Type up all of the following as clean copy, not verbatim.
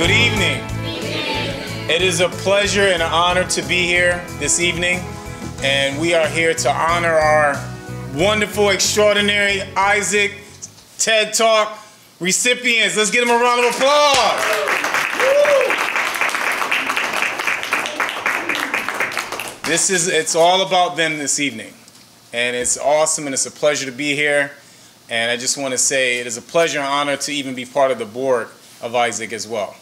Good evening. It is a pleasure and an honor to be here this evening, and we are here to honor our wonderful, extraordinary Isaac TED Talk recipients. Let's give them a round of applause. It's all about them this evening, and it's awesome, and it's a pleasure to be here. And I just want to say it is a pleasure and honor to even be part of the board of Isaac as well.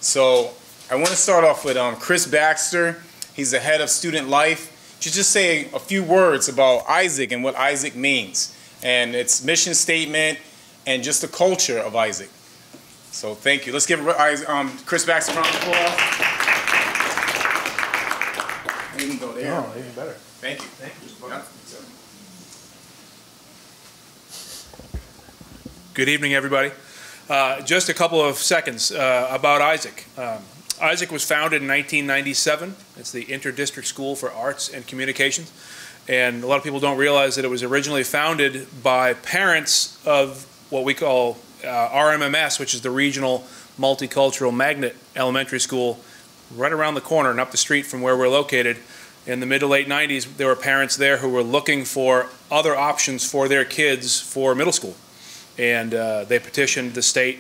So I want to start off with Chris Baxter. He's the head of student life. Just say a few words about Isaac and what Isaac means, and its mission statement, and just the culture of Isaac. So thank you. Let's give Chris Baxter a round of applause. You can go there. Oh, even better. Thank you. Thank you. Good evening, everybody. Just a couple of seconds about Isaac. Isaac was founded in 1997. It's the Inter-District School for Arts and Communications. And a lot of people don't realize that it was originally founded by parents of what we call RMMS, which is the Regional Multicultural Magnet Elementary School, right around the corner and up the street from where we're located. In the mid to late 90s, there were parents there who were looking for other options for their kids for middle school. And they petitioned the state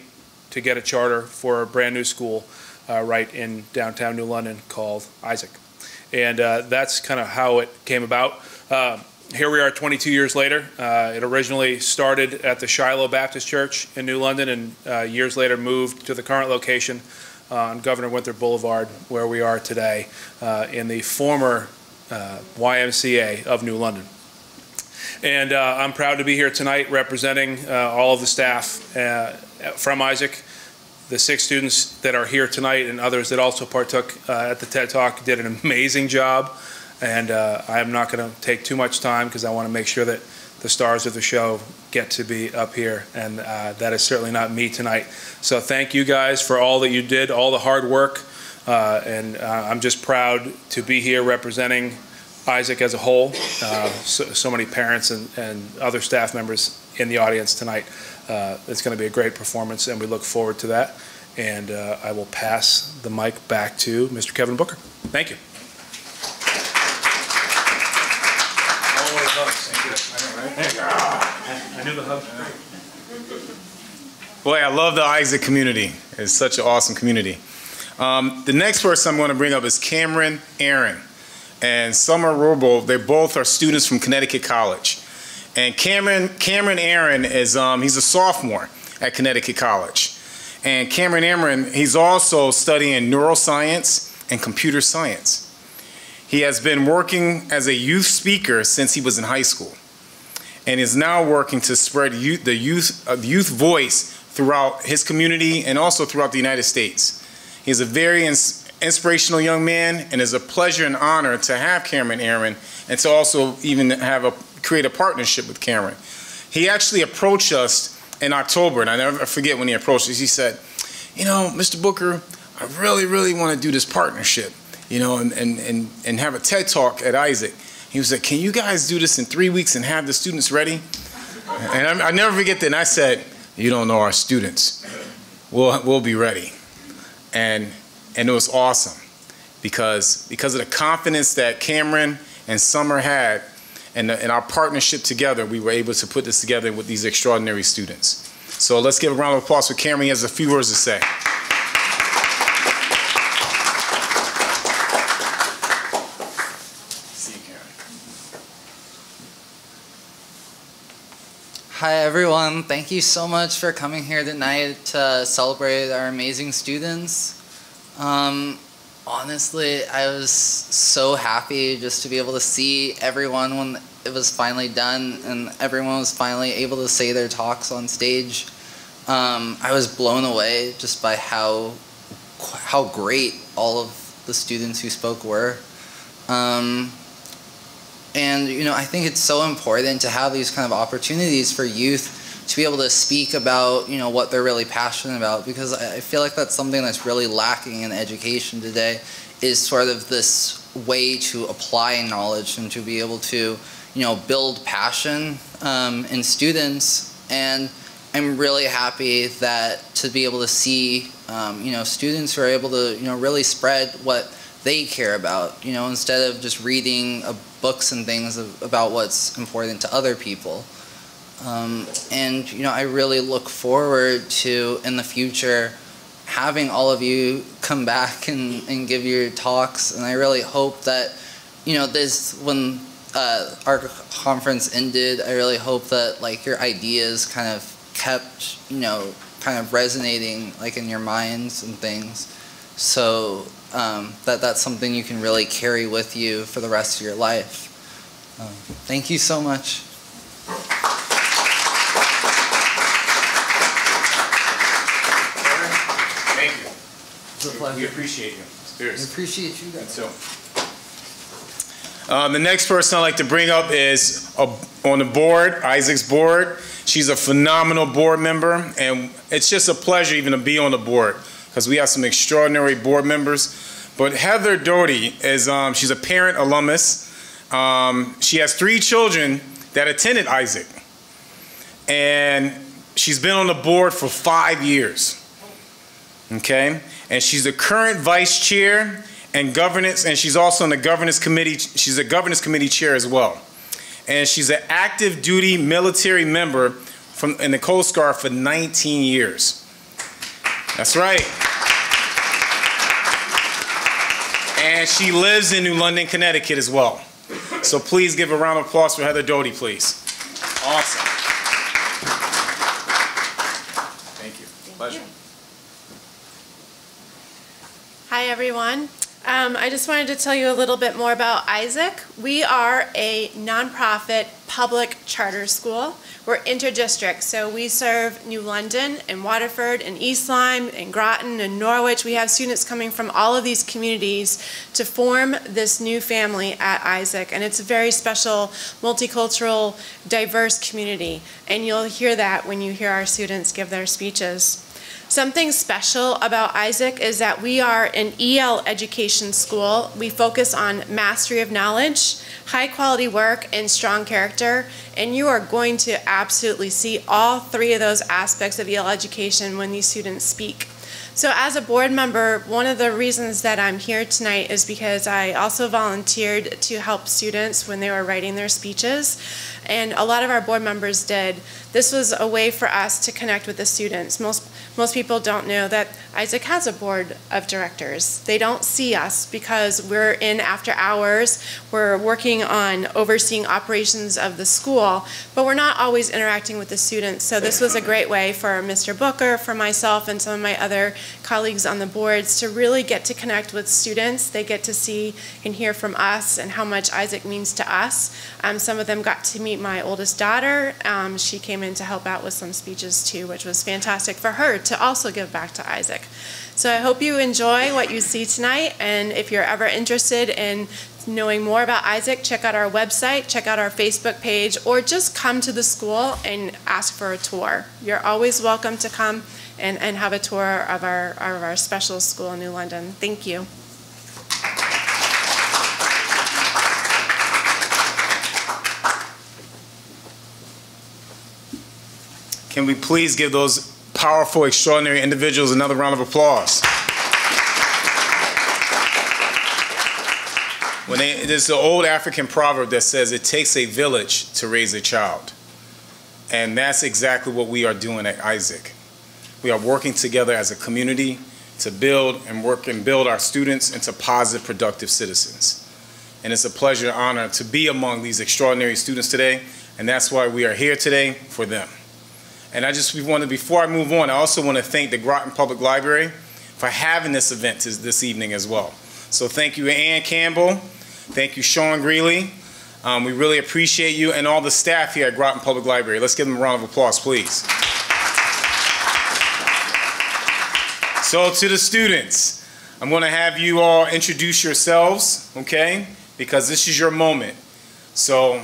to get a charter for a brand new school right in downtown New London called Isaac. And that's kind of how it came about. Here we are 22 years later. It originally started at the Shiloh Baptist Church in New London, and years later moved to the current location on Governor Winthrop Boulevard, where we are today in the former YMCA of New London. And I'm proud to be here tonight representing all of the staff from Isaac. The 6 students that are here tonight and others that also partook at the TED Talk did an amazing job. And I am not going to take too much time because I want to make sure that the stars of the show get to be up here. And that is certainly not me tonight. So thank you guys for all that you did, all the hard work. And I'm just proud to be here representing Isaac as a whole. So many parents and other staff members in the audience tonight. It's going to be a great performance, and we look forward to that. And I will pass the mic back to Mr. Kevin Booker. Thank you. I knew the hug. Boy, I love the Isaac community. It's such an awesome community. The next person I'm going to bring up is Cameron Aaron and Summer Robo. They both are students from Connecticut College. And Cameron Aaron is he's a sophomore at Connecticut College. And Cameron Aaron, he's also studying neuroscience and computer science. He has been working as a youth speaker since he was in high school, and is now working to spread the youth voice throughout his community and also throughout the United States. He's a very inspirational young man, and it's a pleasure and honor to have Cameron Aaron and to also even create a partnership with Cameron. He actually approached us in October, and I never forget when he approached us. He said, you know, Mr. Booker, I really want to do this partnership, you know, and have a TED Talk at Isaac. He was like, can you guys do this in 3 weeks and have the students ready? And I never forget that, and I said, you don't know our students. We'll be ready. And it was awesome because of the confidence that Cameron and Summer had, and our partnership together, we were able to put this together with these extraordinary students. So let's give a round of applause for Cameron. He has a few words to say. Hi everyone, thank you so much for coming here tonight to celebrate our amazing students. Honestly, I was so happy just to be able to see everyone when it was finally done and everyone was finally able to say their talks on stage. I was blown away just by how great all of the students who spoke were. And, you know, I think it's so important to have these kind of opportunities for youth to be able to speak about, you know, what they're really passionate about, because I feel like that's something that's really lacking in education today, is sort of this way to apply knowledge and to be able to, you know, build passion in students and I'm really happy that to be able to see, students who are able to, really spread what they care about, instead of just reading books and things about what's important to other people. I really look forward to, in the future, having all of you come back and give your talks. And I really hope that, when our conference ended, I really hope that, like, your ideas kind of kept, kind of resonating, like, in your minds and things. So that's something you can really carry with you for the rest of your life. Thank you so much. Thank you. It's a pleasure. We appreciate you. Seriously. We appreciate you guys. So, the next person I'd like to bring up is on the board, Isaac's board. She's a phenomenal board member, and it's just a pleasure even to be on the board because we have some extraordinary board members. But Heather Doty is, she's a parent alumnus. She has 3 children that attended Isaac, and she's been on the board for 5 years. Okay, and she's the current vice chair and governance, and she's also on the governance committee. She's a governance committee chair as well, and she's an active duty military member in the Coast Guard for 19 years. That's right. And she lives in New London, Connecticut as well. So please give a round of applause for Heather Doty, please. Awesome. Thank you. Pleasure. Hi, everyone. I just wanted to tell you a little bit more about Isaac. We are a nonprofit public charter school. We're interdistrict, so we serve New London and Waterford and East Lyme and Groton and Norwich. We have students coming from all of these communities to form this new family at Isaac, and it's a very special, multicultural, diverse community, and you'll hear that when you hear our students give their speeches. Something special about Isaac is that we are an EL education school. We focus on mastery of knowledge, high quality work, and strong character. And you are going to absolutely see all 3 of those aspects of EL education when these students speak. So as a board member, one of the reasons that I'm here tonight is because I also volunteered to help students when they were writing their speeches. And a lot of our board members did. This was a way for us to connect with the students. Most people don't know that Isaac has a board of directors. They don't see us because we're in after hours. We're working on overseeing operations of the school, but we're not always interacting with the students. So this was a great way for Mr. Booker, for myself, and some of my other colleagues on the boards to really get to connect with students. They get to see and hear from us and how much Isaac means to us. Some of them got to meet my oldest daughter. She came in to help out with some speeches too, which was fantastic for her to also give back to Isaac. So I hope you enjoy what you see tonight, and if you're ever interested in knowing more about Isaac, check out our website, check out our Facebook page, or just come to the school and ask for a tour. You're always welcome to come and have a tour of our special school in New London. Thank you. Can we please give those powerful, extraordinary individuals another round of applause? There's an old African proverb that says it takes a village to raise a child. And that's exactly what we are doing at Isaac. We are working together as a community to build and work and build our students into positive, productive citizens. And it's a pleasure and honor to be among these extraordinary students today, and that's why we are here today for them. And before I move on, I also want to thank the Groton Public Library for having this event this evening as well. So thank you, Ann Campbell. Thank you, Sean Greeley. We really appreciate you and all the staff here at Groton Public Library. Let's give them a round of applause, please. So to the students, I'm going to have you all introduce yourselves, okay? Because this is your moment. So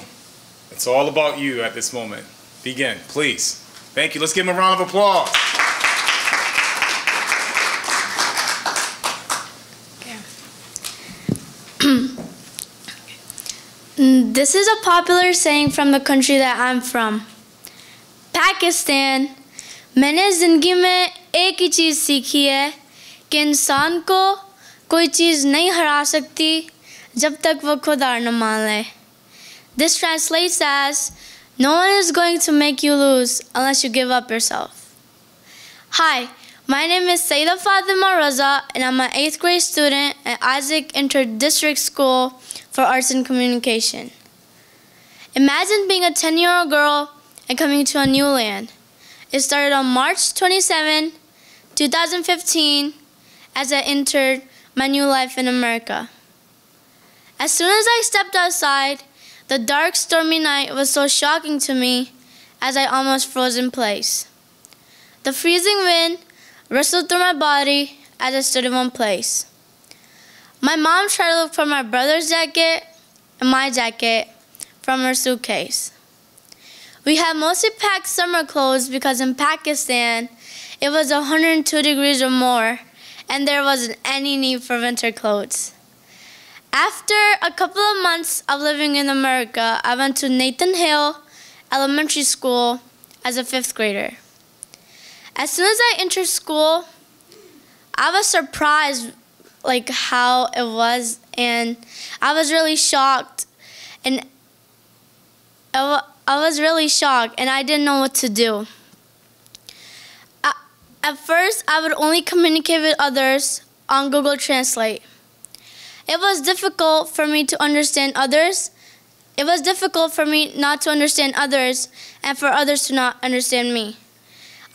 it's all about you at this moment. Begin, please. Thank you. Let's give them a round of applause. This is a popular saying from the country that I'm from. Pakistan मैंने ज़िंदगी में एक ही चीज़ सीखी है कि इंसान को कोई चीज़ नहीं हरा सकती जब तक वो खुद हार न मान ले. This translates as, no one is going to make you lose unless you give up yourself. Hi, my name is Sayeda Fatima Raza, and I'm an 8th grade student at Isaac Inter-District School for Arts and Communication. Imagine being a 10-year-old girl and coming to a new land. It started on March 27, 2015, as I entered my new life in America. As soon as I stepped outside, the dark, stormy night was so shocking to me as I almost froze in place. The freezing wind rustled through my body as I stood in one place. My mom tried to look for my brother's jacket and my jacket from her suitcase. We had mostly packed summer clothes because in Pakistan, it was 102 degrees or more, and there wasn't any need for winter clothes. After a couple of months of living in America, I went to Nathan Hill Elementary School as a 5th grader. As soon as I entered school, I was surprised how it was, and I was really shocked, and I didn't know what to do. At first, I would only communicate with others on Google Translate. It was difficult for me to understand others. It was difficult for me not to understand others and for others to not understand me.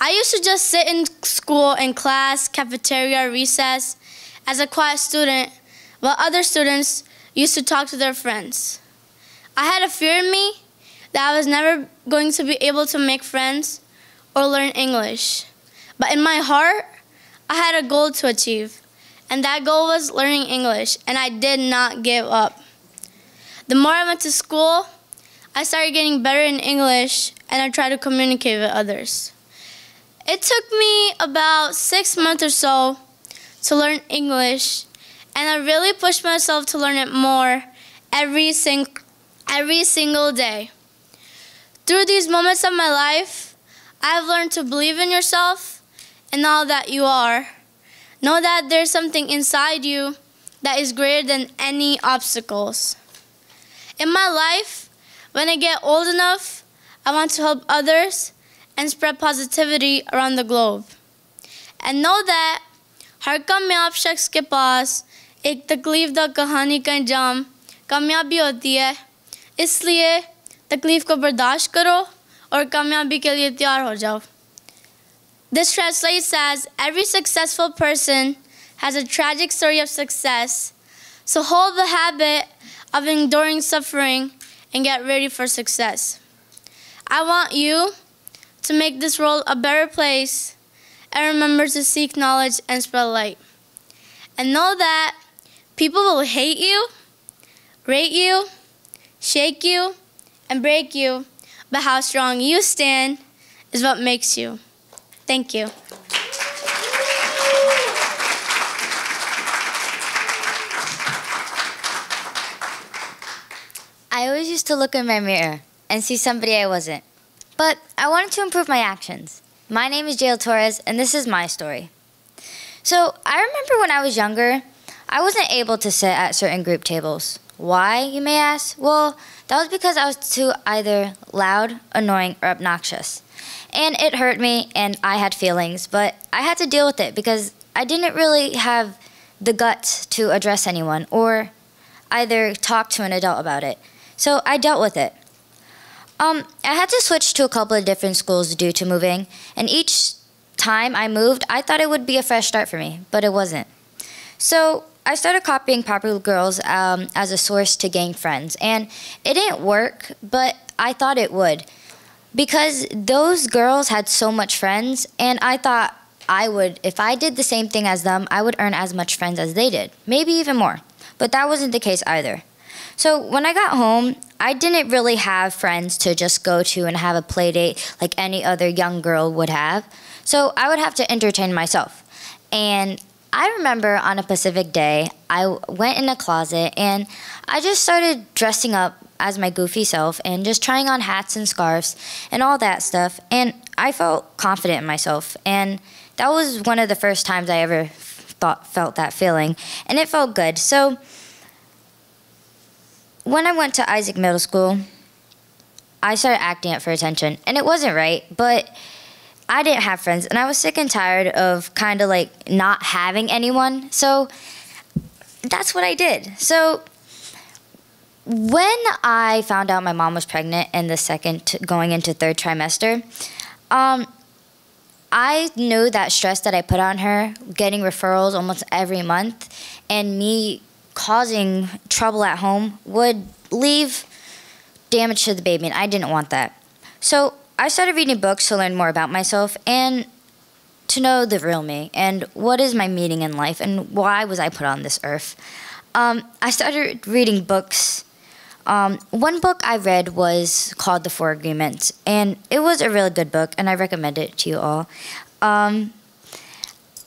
I used to just sit in school, in class, cafeteria, recess, as a quiet student, while other students used to talk to their friends. I had a fear in me that I was never going to be able to make friends or learn English. But in my heart, I had a goal to achieve. And that goal was learning English, and I did not give up. The more I went to school, I started getting better in English, and I tried to communicate with others. It took me about 6 months or so to learn English, and I really pushed myself to learn it more every single day. Through these moments of my life, I've learned to believe in yourself and all that you are. Know that there's something inside you that is greater than any obstacles. In my life, when I get old enough, I want to help others and spread positivity around the globe. And know that हर कामयाब शख्स के पास एक तकलीफदा कहानी का अंजाम कामयाबी होती है, इसलिए तकलीफ को बर्दाश्त करो और कामयाबी के लिए तैयार हो जाओ. This translates as, every successful person has a tragic story of success, so hold the habit of enduring suffering and get ready for success. I want you to make this world a better place, and remember to seek knowledge and spread light. And know that people will hate you, rate you, shake you, and break you, but how strong you stand is what makes you. Thank you. I always used to look in my mirror and see somebody I wasn't. But I wanted to improve my actions. My name is Jael Torres, and this is my story. So I remember when I was younger, I wasn't able to sit at certain group tables. Why, you may ask? Well, that was because I was too either loud, annoying, or obnoxious. And it hurt me, and I had feelings, but I had to deal with it because I didn't really have the guts to address anyone or either talk to an adult about it. So I dealt with it. I had to switch to a couple of different schools due to moving, and each time I moved, I thought it would be a fresh start for me, but it wasn't. So I started copying popular girls as a source to gain friends, and it didn't work, but I thought it would. Because those girls had so much friends, and I thought if I did the same thing as them, I would earn as much friends as they did, maybe even more. But that wasn't the case either. So when I got home, I didn't really have friends to just go to and have a play date like any other young girl would have. So I would have to entertain myself. And I remember on a Pacific day, I went in a closet and I just started dressing up as my goofy self and just trying on hats and scarves and all that stuff. And I felt confident in myself. And that was one of the first times I ever felt that feeling. And it felt good. So when I went to Isaac Middle School, I started acting up for attention. And it wasn't right, but I didn't have friends. And I was sick and tired of kind of like not having anyone. So that's what I did. So when I found out my mom was pregnant in the going into third trimester, I knew that stress that I put on her, getting referrals almost every month, and me causing trouble at home would leave damage to the baby, and I didn't want that. So I started reading books to learn more about myself and to know the real me and what is my meaning in life and why was I put on this earth. I started reading books. One book I read was called The Four Agreements, and it was a really good book, and I recommend it to you all.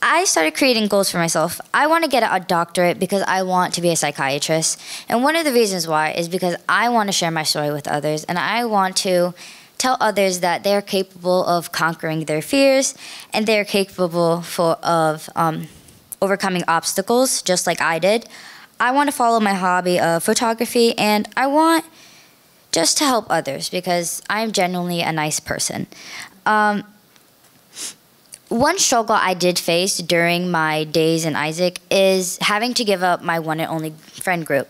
I started creating goals for myself. I want to get a doctorate because I want to be a psychiatrist, and one of the reasons why is because I want to share my story with others, and I want to tell others that they're capable of conquering their fears, and they're capable of overcoming obstacles, just like I did. I want to follow my hobby of photography, and I want just to help others because I'm genuinely a nice person. One struggle I did face during my days in Isaac is having to give up my one and only friend group.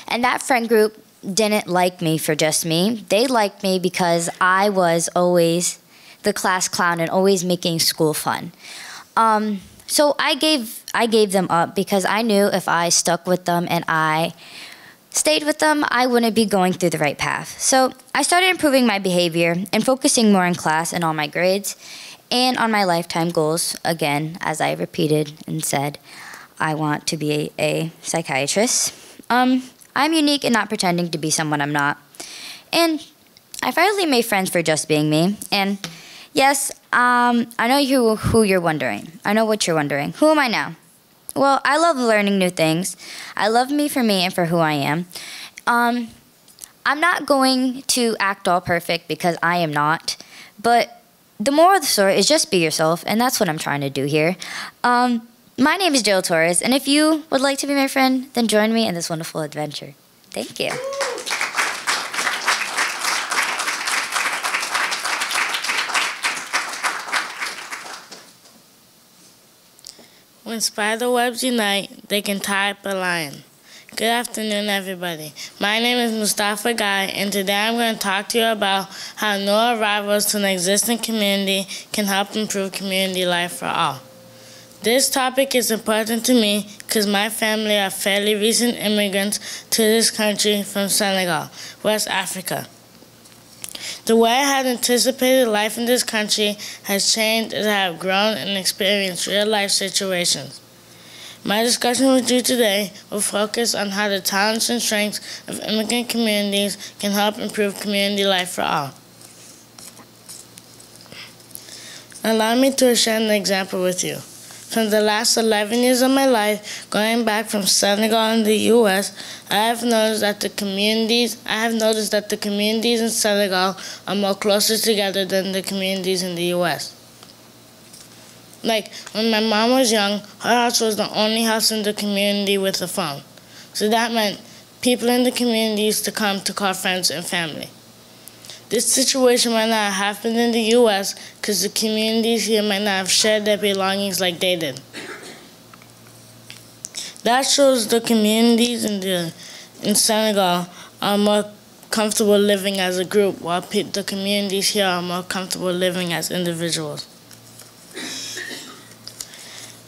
And that friend group didn't like me for just me. They liked me because I was always the class clown and always making school fun. So I gave them up because I knew if I stuck with them and I stayed with them, I wouldn't be going through the right path. So I started improving my behavior and focusing more in class and on my grades and on my lifetime goals. Again, as I repeated and said, I want to be a psychiatrist. I'm unique and not pretending to be someone I'm not. And I finally made friends for just being me. And yes, I know who you're wondering. I know what you're wondering. Who am I now? Well, I love learning new things. I love me for me and for who I am. I'm not going to act all perfect because I am not. But the moral of the story is just be yourself, and that's what I'm trying to do here. My name is Jill Torres, and if you would like to be my friend, then join me in this wonderful adventure. Thank you. When spider webs unite, they can tie up a lion. Good afternoon, everybody. My name is Mustafa Guy, and today I'm going to talk to you about how new arrivals to an existing community can help improve community life for all. This topic is important to me because my family are fairly recent immigrants to this country from Senegal, West Africa. The way I had anticipated life in this country has changed as I have grown and experienced real-life situations. My discussion with you today will focus on how the talents and strengths of immigrant communities can help improve community life for all. Allow me to share an example with you. For the last 11 years of my life, going back from Senegal in the U.S., I have noticed that the communities in Senegal are more closer together than the communities in the U.S. Like, when my mom was young, her house was the only house in the community with a phone. So that meant people in the community used to come to call friends and family. This situation might not have happened in the U.S. because the communities here might not have shared their belongings like they did. That shows the communities in Senegal are more comfortable living as a group, while the communities here are more comfortable living as individuals.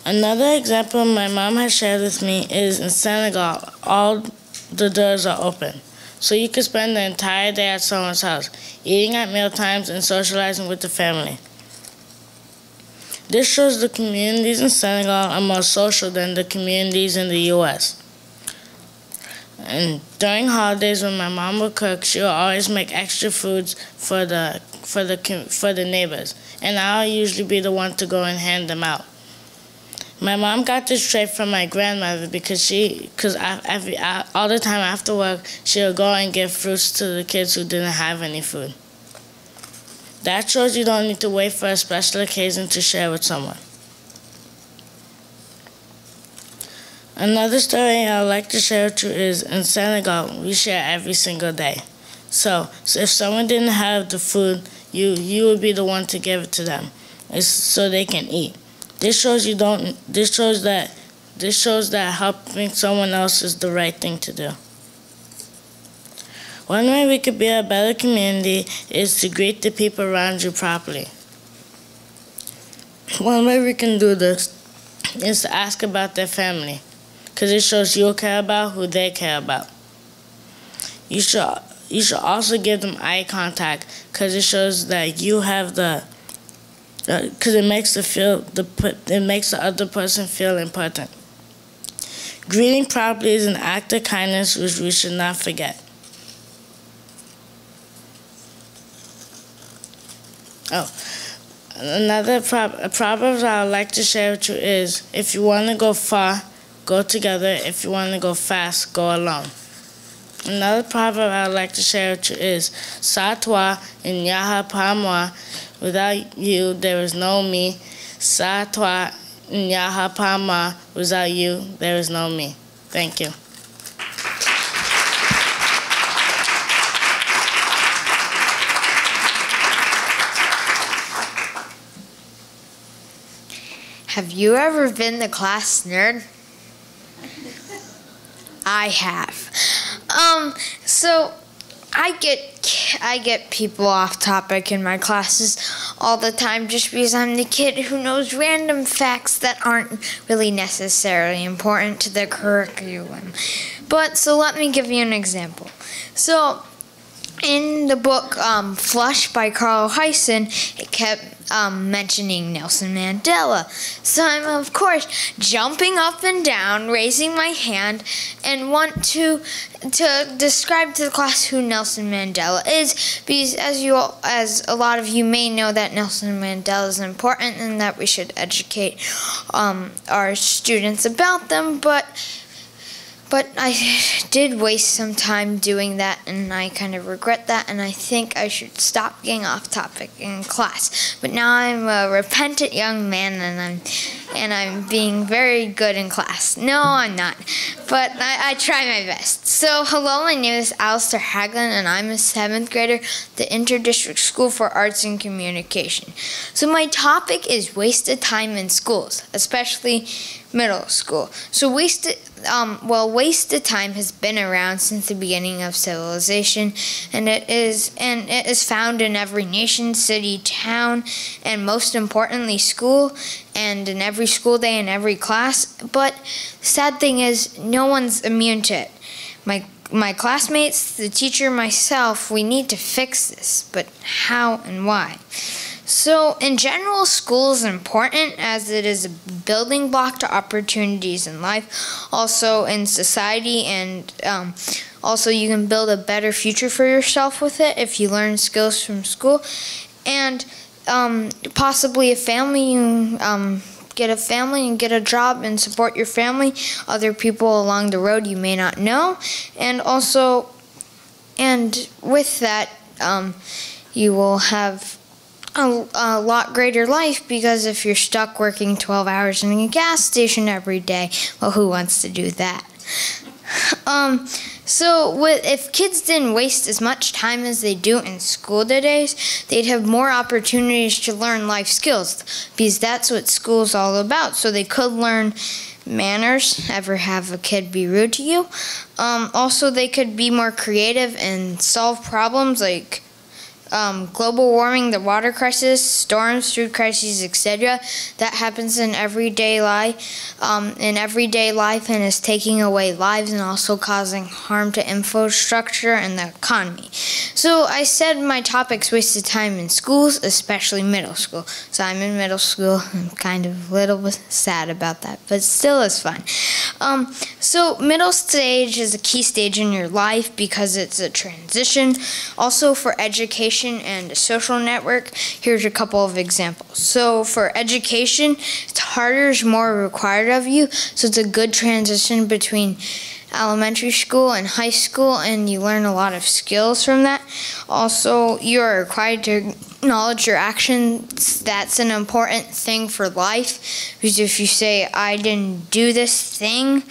Another example my mom has shared with me is in Senegal, all the doors are open. So you can spend the entire day at someone's house, eating at meal times and socializing with the family. This shows the communities in Senegal are more social than the communities in the U.S. And during holidays when my mom would cook, she would always make extra foods for the neighbors, and I'll usually be the one to go and hand them out. My mom got this trait from my grandmother because all the time after work, she would go and give fruits to the kids who didn't have any food. That shows you don't need to wait for a special occasion to share with someone. Another story I'd like to share with you is in Senegal, we share every single day. So if someone didn't have the food, you would be the one to give it to them, so they can eat. This shows that helping someone else is the right thing to do. One way we could be a better community is to greet the people around you properly. One way we can do this is to ask about their family, because it shows you care about who they care about. You should also give them eye contact, because it shows that you have because it makes the other person feel important. Greeting properly is an act of kindness which we should not forget. Another proverb I would like to share with you is, if you want to go far, go together. If you want to go fast, go alone. Another proverb I would like to share with you is, Sans toi, il n'y a pas moi. Without you, there is no me. Sans toi, il n'y a pas moi. Without you, there is no me. Thank you. Have you ever been the class nerd? I have. So I get people off topic in my classes all the time just because I'm the kid who knows random facts that aren't really necessarily important to the curriculum. So let me give you an example. So in the book Flush by Carl Hyson, it kept mentioning Nelson Mandela. So I'm, of course, jumping up and down, raising my hand, and want to describe to the class who Nelson Mandela is, because as a lot of you may know, that Nelson Mandela is important and that we should educate our students about them, but I did waste some time doing that, and I kind of regret that, and I think I should stop getting off topic in class. But now I'm a repentant young man, and I'm being very good in class. No, I'm not, but I try my best. So, hello, my name is Alistair Haglund, and I'm a 7th grader at the Interdistrict School for Arts and Communication. So my topic is wasted time in schools, especially middle school. So wasted time has been around since the beginning of civilization, and it is found in every nation, city, town, and most importantly, school, and in every school day and every class. But the sad thing is, no one's immune to it. My classmates, the teacher, myself, we need to fix this, but how and why? So, in general, school is important as it is a building block to opportunities in life, also in society, and also you can build a better future for yourself with it if you learn skills from school, and possibly a family. You get a family and get a job and support your family, other people along the road you may not know, and with that, you will have a lot greater life, because if you're stuck working 12 hours in a gas station every day, well, who wants to do that? If kids didn't waste as much time as they do in school nowadays, they'd have more opportunities to learn life skills, because that's what school's all about. So they could learn manners, ever have a kid be rude to you. Also, they could be more creative and solve problems like global warming, the water crisis, storms, food crises, etc. That happens in everyday life, and is taking away lives and also causing harm to infrastructure and the economy. So I said my topic's wasted time in schools, especially middle school. So I'm in middle school. I'm kind of a little bit sad about that, but still it's fun. So middle stage is a key stage in your life because it's a transition. Also for education, education and a social network. Here's a couple of examples. So for education, it's harder, is more required of you, so it's a good transition between elementary school and high school, and you learn a lot of skills from that. Also, you are required to acknowledge your actions. That's an important thing for life, because if you say, I didn't do this thing,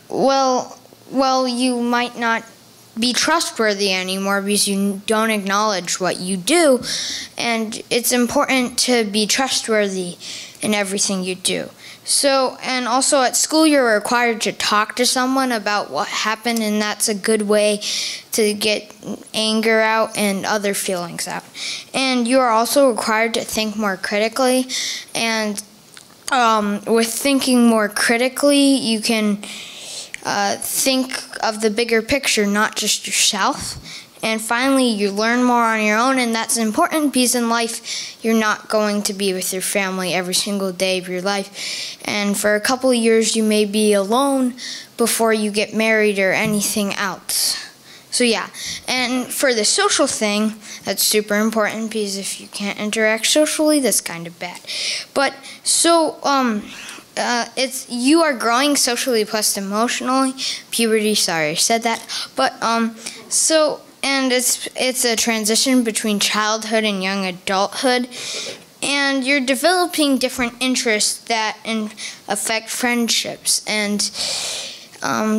well, you might not be trustworthy anymore because you don't acknowledge what you do, and it's important to be trustworthy in everything you do. So, and also at school, you're required to talk to someone about what happened, and that's a good way to get anger out and other feelings out. And you are also required to think more critically, and with thinking more critically, you can think of the bigger picture, not just yourself. And finally, you learn more on your own, and that's important because in life, you're not going to be with your family every single day of your life. And for a couple of years, you may be alone before you get married or anything else. So yeah, and for the social thing, that's super important because if you can't interact socially, that's kind of bad. But so, it's you are growing socially plus emotionally. Puberty, sorry, I said that. But so. And it's a transition between childhood and young adulthood, and you're developing different interests that affect friendships. And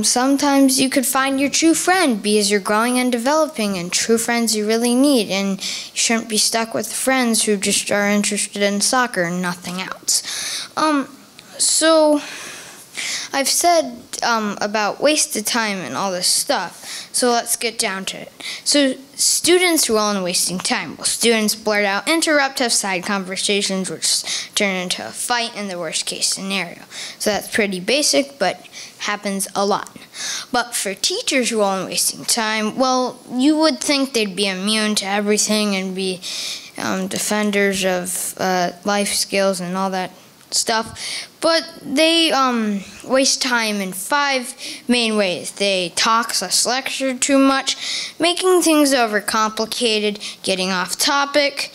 sometimes you could find your true friend because you're growing and developing, and true friends you really need. And you shouldn't be stuck with friends who just are interested in soccer and nothing else. So I've said about wasted time and all this stuff, so let's get down to it. So students dwell on wasting time. Well, students blurt out, interrupt, have side conversations, which turn into a fight in the worst case scenario. So that's pretty basic, but happens a lot. But for teachers who are wasting time, well, you would think they'd be immune to everything and be defenders of life skills and all that stuff, but they waste time in 5 main ways. They talk/lecture too much, making things overcomplicated, getting off topic.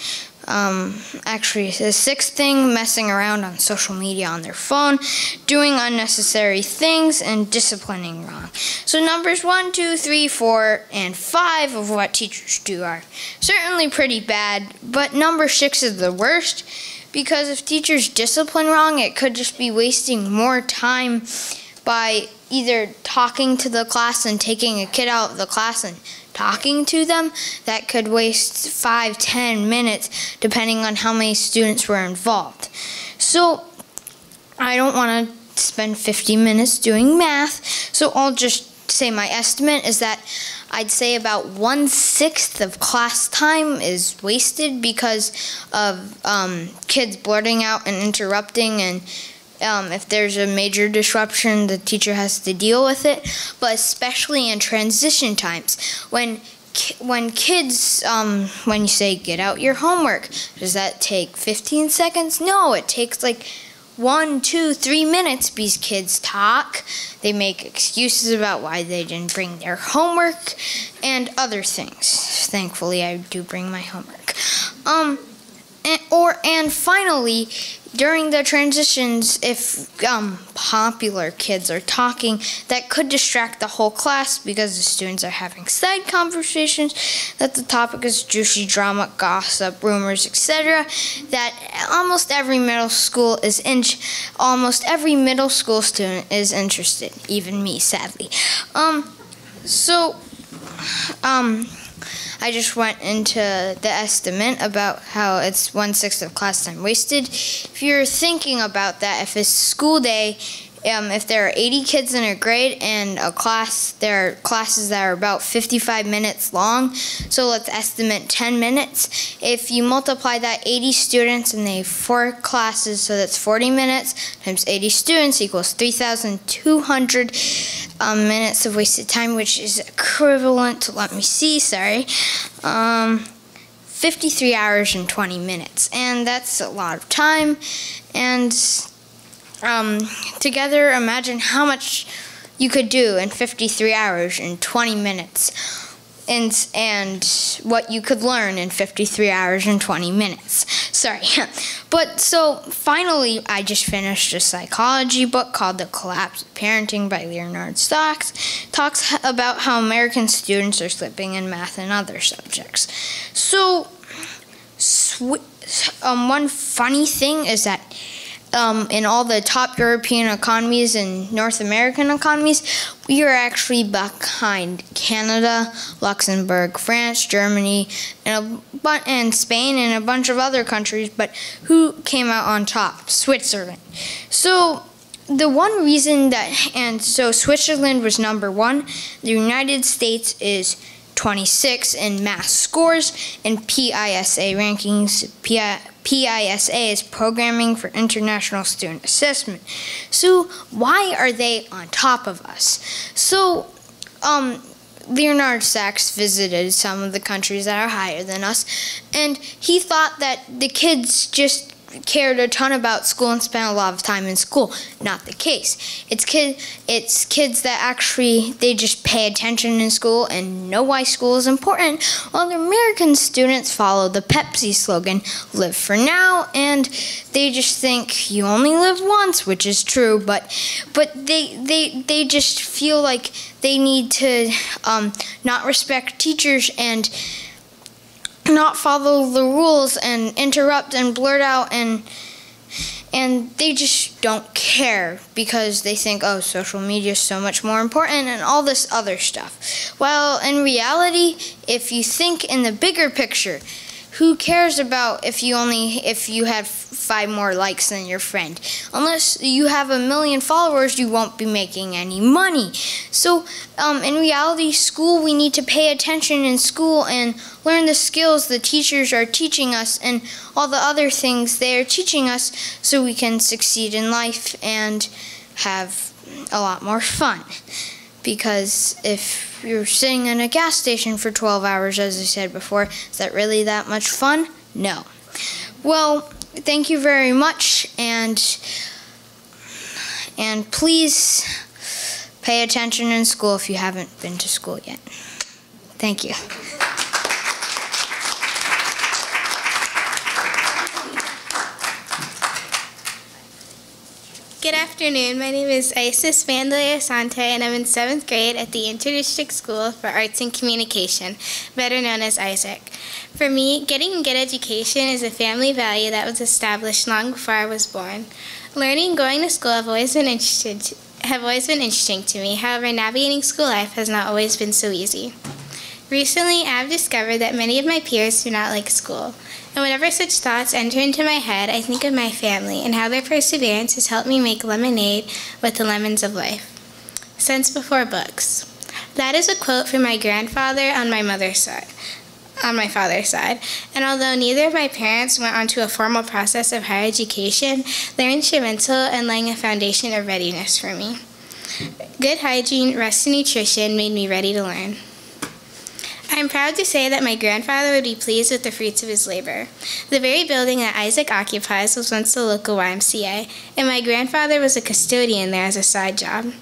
Actually, the 6th thing, messing around on social media on their phone, doing unnecessary things, and disciplining wrong. So numbers 1, 2, 3, 4, and 5 of what teachers do are certainly pretty bad, but number 6 is the worst. Because if teachers discipline wrong, it could just be wasting more time by either talking to the class and taking a kid out of the class and talking to them. That could waste 5-10 minutes depending on how many students were involved. So I don't want to spend 50 minutes doing math, so I'll just say my estimate is that I'd say about 1/6 of class time is wasted because of kids blurting out and interrupting, and if there's a major disruption, the teacher has to deal with it. But especially in transition times, when kids, when you say get out your homework, does that take 15 seconds? No, it takes like 1, 2, 3 minutes because kids talk, they make excuses about why they didn't bring their homework, and other things. Thankfully, I do bring my homework. And finally, during the transitions, if popular kids are talking, that could distract the whole class because the students are having side conversations, that the topic is juicy drama, gossip, rumors, etc. That almost every middle school student is interested, even me, sadly. I just went into the estimate about how it's 1/6 of class time wasted. If you're thinking about that, if it's school day, if there are 80 kids in a grade and a class, there are classes that are about 55 minutes long, so let's estimate 10 minutes. If you multiply that 80 students and they have 4 classes, so that's 40 minutes times 80 students equals 3,200 minutes of wasted time, which is equivalent to, 53 hours and 20 minutes. And that's a lot of time. And together, imagine how much you could do in 53 hours and 20 minutes. and what you could learn in 53 hours and 20 minutes. Sorry. But so finally, I just finished a psychology book called The Collapse of Parenting by Leonard Stocks. Talks about how American students are slipping in math and other subjects. So one funny thing is that in all the top European economies and North American economies, we are actually behind Canada, Luxembourg, France, Germany, and Spain, and a bunch of other countries. But who came out on top? Switzerland. So the one reason so Switzerland was number 1. The United States is 26 in math scores and PISA rankings. PISA is Programming for International Student Assessment. So why are they on top of us? So Leonard Sachs visited some of the countries that are higher than us, and he thought that the kids just cared a ton about school and spent a lot of time in school. Not the case. It's kids that actually, they just pay attention in school and know why school is important, while the American students follow the Pepsi slogan, live for now, and they just think you only live once, which is true, but they just feel like they need to not respect teachers and not follow the rules and interrupt and blurt out, and they just don't care because they think, oh, social media is so much more important and all this other stuff. Well, in reality, if you think in the bigger picture, who cares about if you have 5 more likes than your friend? Unless you have 1 million followers, you won't be making any money. So in reality, school, we need to pay attention in school and learn the skills the teachers are teaching us and all the other things they are teaching us so we can succeed in life and have a lot more fun. Because if you're sitting in a gas station for 12 hours, as I said before, is that really that much fun? No. Well, thank you very much, and please pay attention in school if you haven't been to school yet. Thank you. Good afternoon. My name is Isis Vandalay Asante, and I'm in 7th grade at the Interdistrict School for Arts and Communication, better known as ISAC. For me, getting a good education is a family value that was established long before I was born. Learning and going to school have always been interesting to me. However, navigating school life has not always been so easy. Recently, I've discovered that many of my peers do not like school. And whenever such thoughts enter into my head, I think of my family and how their perseverance has helped me make lemonade with the lemons of life. Since before books. That is a quote from my grandfather on my father's side. And although neither of my parents went on to a formal process of higher education, they're instrumental in laying a foundation of readiness for me. Good hygiene, rest, and nutrition made me ready to learn. I'm proud to say that my grandfather would be pleased with the fruits of his labor. The very building that Isaac occupies was once the local YMCA, and my grandfather was a custodian there as a side job.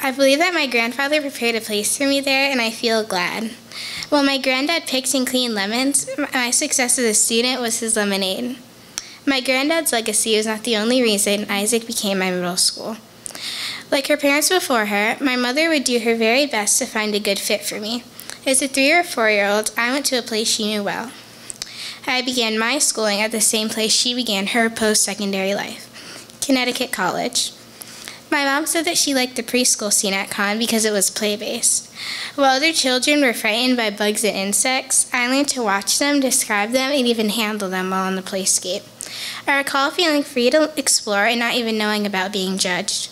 I believe that my grandfather prepared a place for me there, and I feel glad. While my granddad picked and cleaned lemons, my success as a student was his lemonade. My granddad's legacy was not the only reason Isaac became my middle school. Like her parents before her, my mother would do her very best to find a good fit for me. As a 3- or 4-year-old, I went to a place she knew well. I began my schooling at the same place she began her post-secondary life, Connecticut College. My mom said that she liked the preschool scene at Con because it was play-based. While other children were frightened by bugs and insects, I learned to watch them, describe them, and even handle them while on the playscape. I recall feeling free to explore and not even knowing about being judged.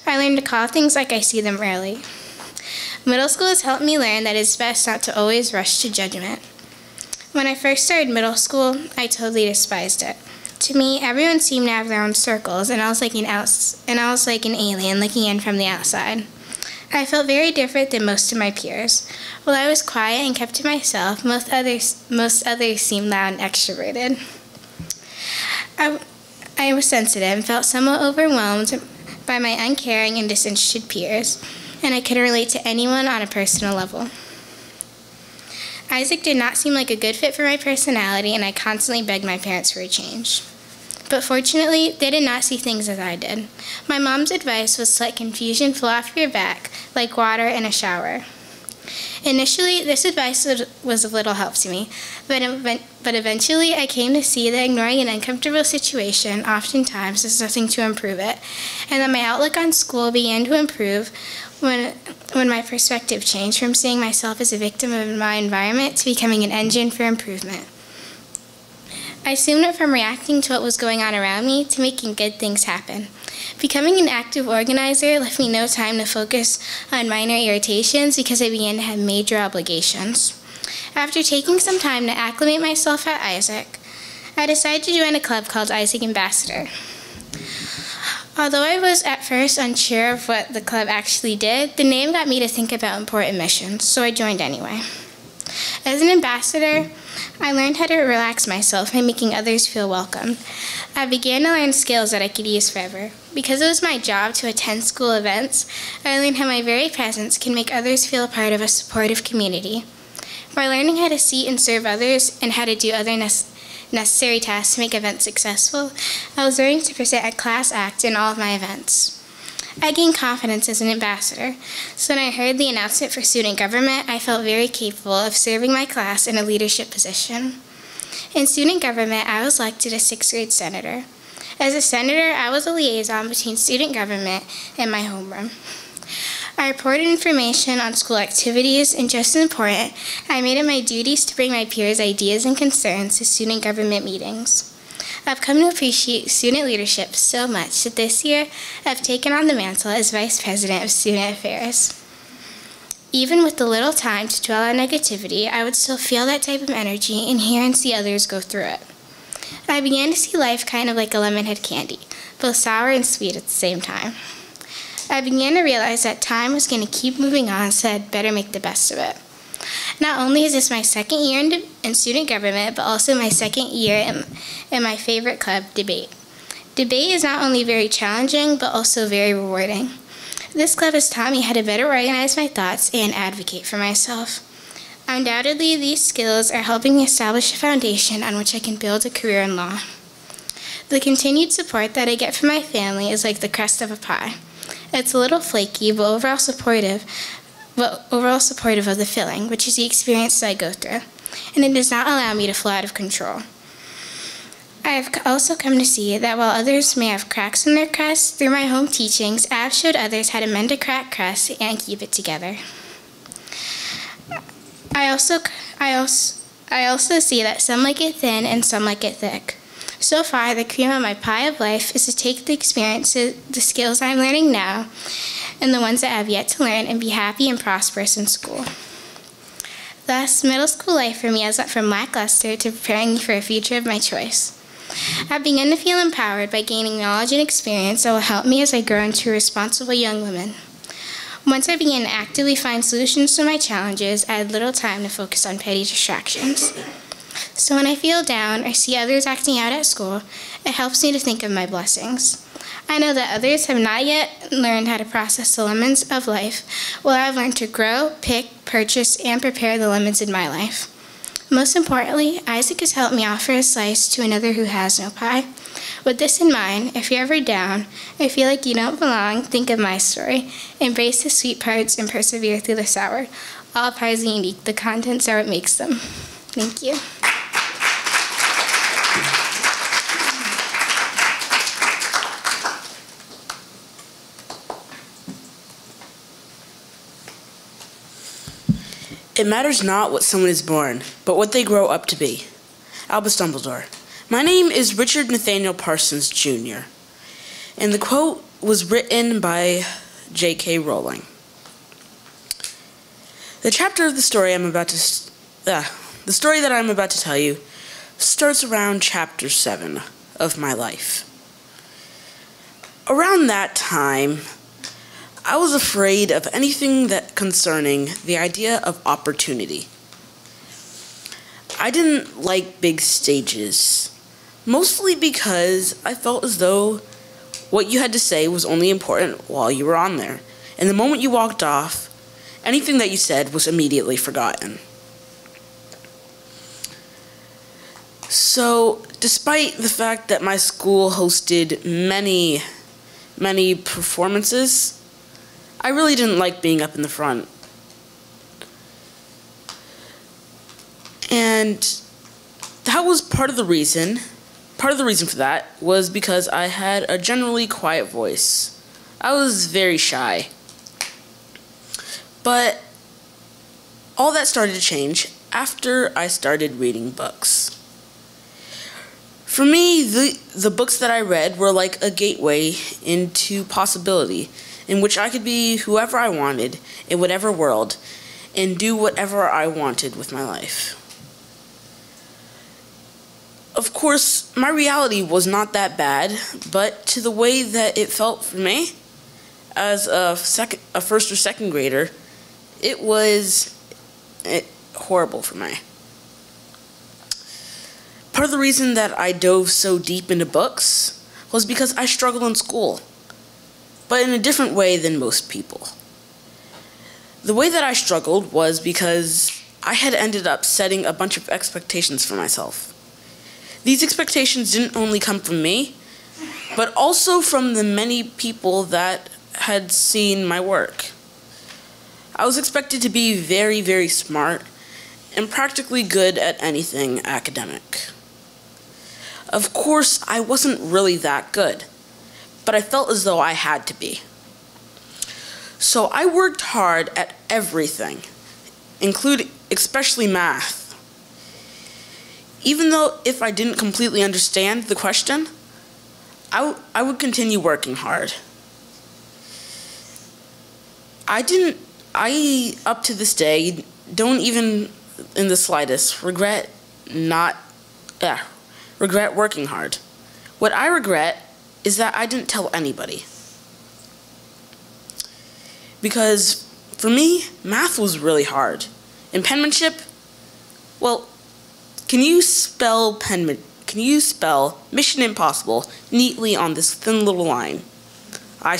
I learned to call things like I see them early. Middle school has helped me learn that it's best not to always rush to judgment. When I first started middle school, I totally despised it. To me, everyone seemed to have their own circles, and I was like an alien looking in from the outside. I felt very different than most of my peers. While I was quiet and kept to myself, most others seemed loud and extroverted. I was sensitive and felt somewhat overwhelmed by my uncaring and disinterested peers, and I couldn't relate to anyone on a personal level. Isaac did not seem like a good fit for my personality, and I constantly begged my parents for a change. But fortunately, they did not see things as I did. My mom's advice was to let confusion flow off your back like water in a shower. Initially, this advice was of little help to me, but eventually I came to see that ignoring an uncomfortable situation oftentimes does nothing to improve it, and that my outlook on school began to improve when my perspective changed from seeing myself as a victim of my environment to becoming an engine for improvement. I soon went from reacting to what was going on around me to making good things happen. Becoming an active organizer left me no time to focus on minor irritations because I began to have major obligations. After taking some time to acclimate myself at Isaac, I decided to join a club called Isaac Ambassador. Although I was at first unsure of what the club actually did, the name got me to think about important missions, so I joined anyway. As an ambassador, I learned how to relax myself by making others feel welcome. I began to learn skills that I could use forever. Because it was my job to attend school events, I learned how my very presence can make others feel a part of a supportive community. By learning how to seat and serve others and how to do other necessary tasks to make events successful, I was learning to present a class act in all of my events. I gained confidence as an ambassador, so when I heard the announcement for student government, I felt very capable of serving my class in a leadership position. In student government, I was elected a 6th grade senator. As a senator, I was a liaison between student government and my homeroom. I reported information on school activities, and just as important, I made it my duties to bring my peers' ideas and concerns to student government meetings. I've come to appreciate student leadership so much that this year I've taken on the mantle as Vice President of Student Affairs. Even with the little time to dwell on negativity, I would still feel that type of energy and hear and see others go through it. I began to see life kind of like a lemon-head candy, both sour and sweet at the same time. I began to realize that time was going to keep moving on, so I'd better make the best of it. Not only is this my second year in student government, but also my second year in my favorite club, debate. Debate is not only very challenging, but also very rewarding. This club has taught me how to better organize my thoughts and advocate for myself. Undoubtedly, these skills are helping me establish a foundation on which I can build a career in law. The continued support that I get from my family is like the crust of a pie. It's a little flaky, but overall supportive of the filling, which is the experience that I go through, and it does not allow me to flow out of control. I have also come to see that while others may have cracks in their crust, through my home teachings, I have showed others how to mend a cracked crust and keep it together. I also see that some like it thin and some like it thick. So far, the cream of my pie of life is to take the experiences, the skills I'm learning now, and the ones that I have yet to learn, and be happy and prosperous in school. Thus, middle school life for me has went from lackluster to preparing me for a future of my choice. I've begun to feel empowered by gaining knowledge and experience that will help me as I grow into a responsible young woman. Once I began to actively find solutions to my challenges, I had little time to focus on petty distractions. So when I feel down or see others acting out at school, it helps me to think of my blessings. I know that others have not yet learned how to process the lemons of life, while I've learned to grow, pick, purchase, and prepare the lemons in my life. Most importantly, Isaac has helped me offer a slice to another who has no pie. With this in mind, if you're ever down or feel like you don't belong, think of my story. Embrace the sweet parts and persevere through the sour. All pies are unique. The contents are what makes them. Thank you. It matters not what someone is born, but what they grow up to be. Albus Dumbledore. My name is Richard Nathaniel Parsons, Jr., and the quote was written by J.K. Rowling. The chapter of the story the story that I'm about to tell you starts around chapter 7 of my life. Around that time, I was afraid of anything that concerning the idea of opportunity. I didn't like big stages, mostly because I felt as though what you had to say was only important while you were on there, and the moment you walked off, anything that you said was immediately forgotten. So, despite the fact that my school hosted many performances, I really didn't like being up in the front. And that was part of the reason. Part of the reason for that was because I had a generally quiet voice. I was very shy. But all that started to change after I started reading books. For me, the books that I read were like a gateway into possibility, in which I could be whoever I wanted in whatever world and do whatever I wanted with my life. Of course, my reality was not that bad, but to the way that it felt for me as a first or second grader, it was horrible for me. Part of the reason that I dove so deep into books was because I struggled in school, but in a different way than most people. The way that I struggled was because I had ended up setting a bunch of expectations for myself. These expectations didn't only come from me, but also from the many people that had seen my work. I was expected to be very, very smart and practically good at anything academic. Of course, I wasn't really that good, but I felt as though I had to be. So I worked hard at everything, especially math. Even though if I didn't completely understand the question, I would continue working hard. I up to this day, don't even in the slightest regret working hard. What I regret is that I didn't tell anybody. Because for me, math was really hard. And penmanship, well, can you spell Mission Impossible neatly on this thin little line? I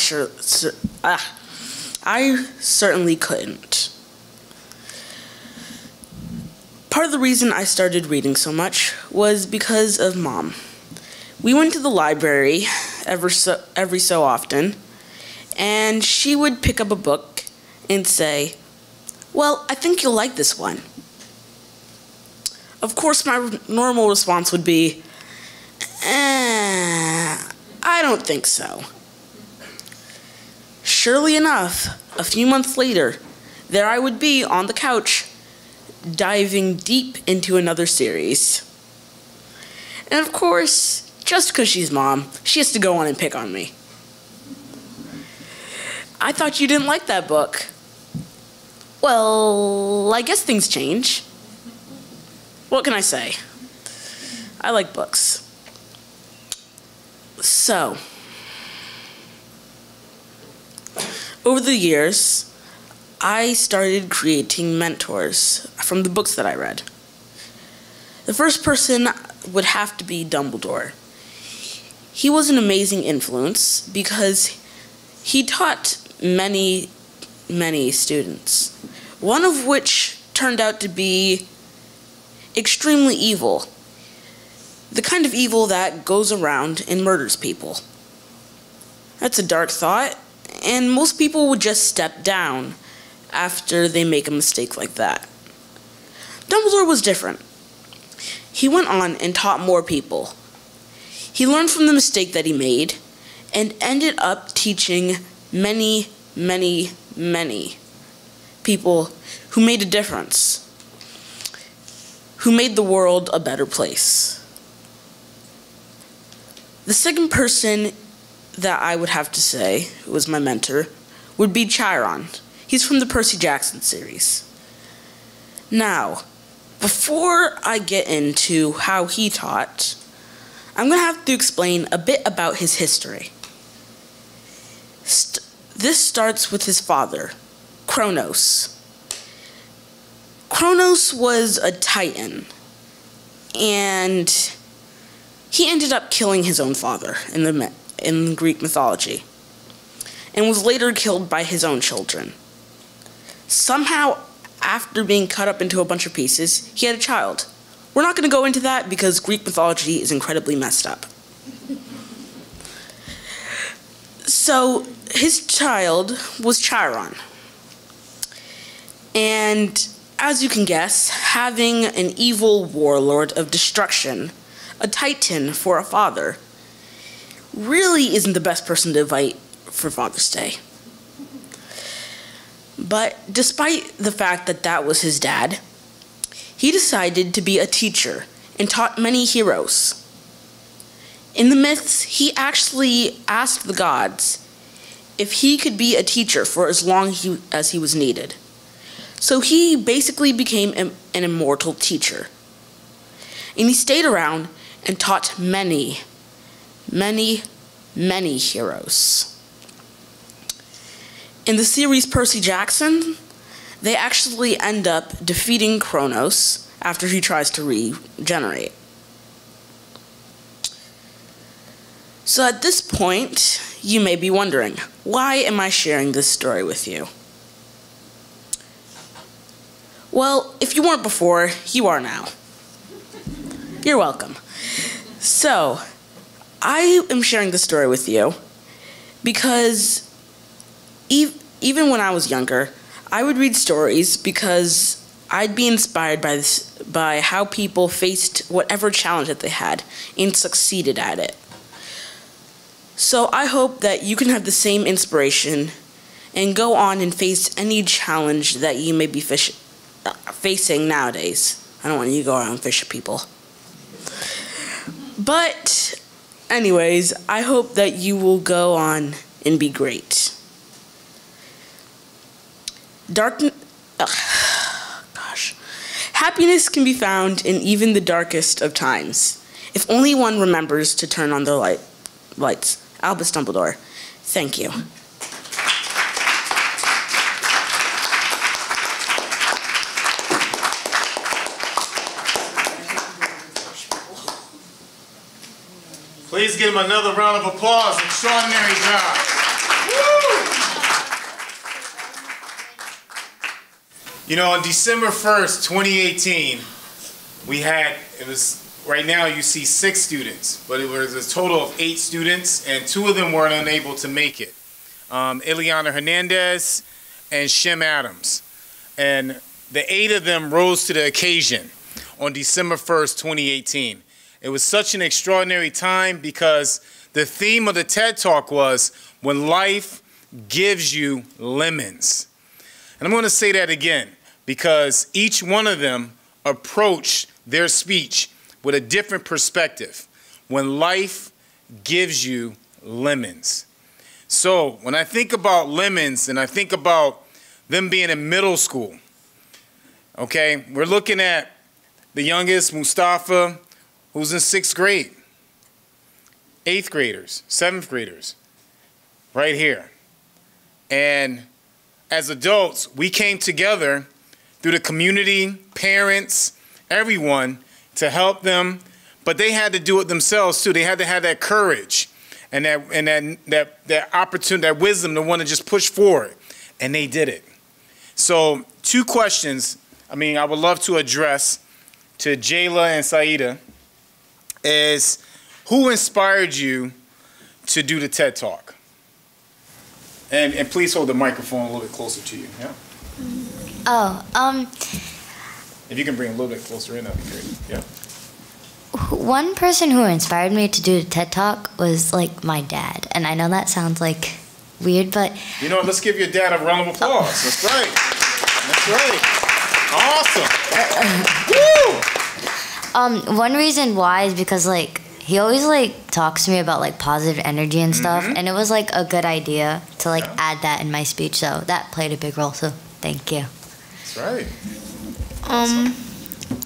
certainly couldn't. Part of the reason I started reading so much was because of Mom. We went to the library every so often, and she would pick up a book and say, "Well, I think you'll like this one." Of course, my normal response would be, I don't think so. Surely enough, a few months later, there I would be on the couch, diving deep into another series. And of course, just because she's Mom, she has to go on and pick on me. "I thought you didn't like that book." Well, I guess things change. What can I say? I like books. So, over the years, I started creating mentors from the books that I read. The first person would have to be Dumbledore. He was an amazing influence because he taught many students, one of which turned out to be extremely evil. The kind of evil that goes around and murders people. That's a dark thought, and most people would just step down after they make a mistake like that. Dumbledore was different. He went on and taught more people. He learned from the mistake that he made and ended up teaching many people who made a difference, who made the world a better place. The second person that I would have to say, who was my mentor, would be Chiron. He's from the Percy Jackson series. Now, before I get into how he taught, I'm going to have to explain a bit about his history. This starts with his father, Kronos. Kronos was a titan, and he ended up killing his own father in Greek mythology, and was later killed by his own children. Somehow, after being cut up into a bunch of pieces, he had a child, We're not going to go into that because Greek mythology is incredibly messed up. So his child was Chiron. And as you can guess, having an evil warlord of destruction, a Titan, for a father, really isn't the best person to invite for Father's Day. But despite the fact that that was his dad, he decided to be a teacher and taught many heroes. In the myths, he actually asked the gods if he could be a teacher for as long as he was needed. So he basically became an immortal teacher. And he stayed around and taught many, many, many heroes. In the series Percy Jackson, they actually end up defeating Kronos after he tries to regenerate. So at this point, you may be wondering, why am I sharing this story with you? Well, if you weren't before, you are now. You're welcome. So, I am sharing this story with you because even when I was younger, I would read stories because I'd be inspired by how people faced whatever challenge that they had and succeeded at it. So I hope that you can have the same inspiration and go on and face any challenge that you may be facing nowadays. I don't want you to go around and fish at people. But anyways, I hope that you will go on and be great. Happiness can be found in even the darkest of times, if only one remembers to turn on the lights. Albus Dumbledore, thank you. Please give him another round of applause. Extraordinary job. Woo! You know, on December 1st, 2018, right now you see 6 students, but it was a total of 8 students, and 2 of them were unable to make it. Ileana Hernandez and Shem Adams. And the 8 of them rose to the occasion on December 1st, 2018. It was such an extraordinary time because the theme of the TED Talk was when life gives you lemons. And I'm going to say that again because each one of them approached their speech with a different perspective. When life gives you lemons. So when I think about lemons and I think about them being in middle school, okay, we're looking at the youngest, Mustafa, who's in 6th grade, 8th graders, 7th graders, right here. And as adults, we came together through the community, parents, everyone, to help them, but they had to do it themselves too. They had to have that courage and that opportunity, that wisdom to want to just push forward, and they did it. So 2 questions, I would love to address to Jayla and Saida is, who inspired you to do the TED Talk? And please hold the microphone a little bit closer to you. Yeah. If you can bring a little bit closer in, that'd be great. Yeah. One person who inspired me to do the TED Talk was like my dad, and I know that sounds like weird, but you know, let's give your dad a round of applause. That's right. That's right. Awesome. Woo! One reason why is because he always talks to me about positive energy and stuff, and it was a good idea to add that in my speech, so that played a big role. So thank you. That's right.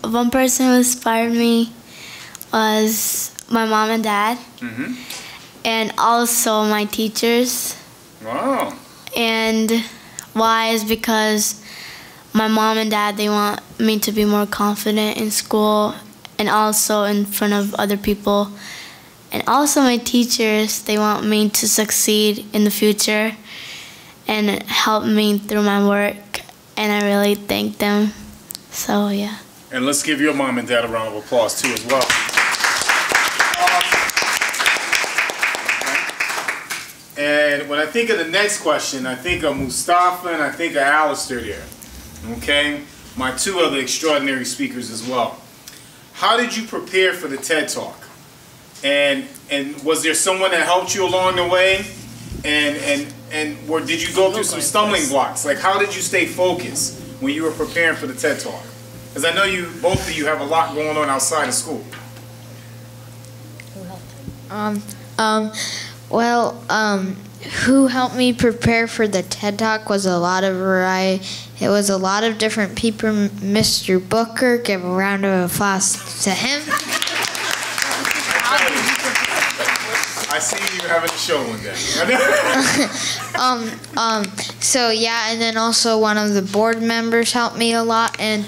One person who inspired me was my mom and dad, and also my teachers. Wow. And why is because my mom and dad, they want me to be more confident in school and also in front of other people. And also my teachers, they want me to succeed in the future and help me through my work. And I really thank them. So, yeah. And let's give your mom and dad a round of applause too as well. And when I think of the next question, I think of Mustafa and I think of Alistair there. Okay? My two other extraordinary speakers as well. How did you prepare for the TED Talk? And was there someone that helped you along the way? Or did you go through some stumbling blocks? Like, how did you stay focused when you were preparing for the TED Talk? Because I know both of you have a lot going on outside of school. Who helped me prepare for the TED Talk was a lot of variety. It was a lot of different people. Mr. Booker, give a round of applause to him. I see you having a show one day. So yeah, and then also one of the board members helped me a lot, and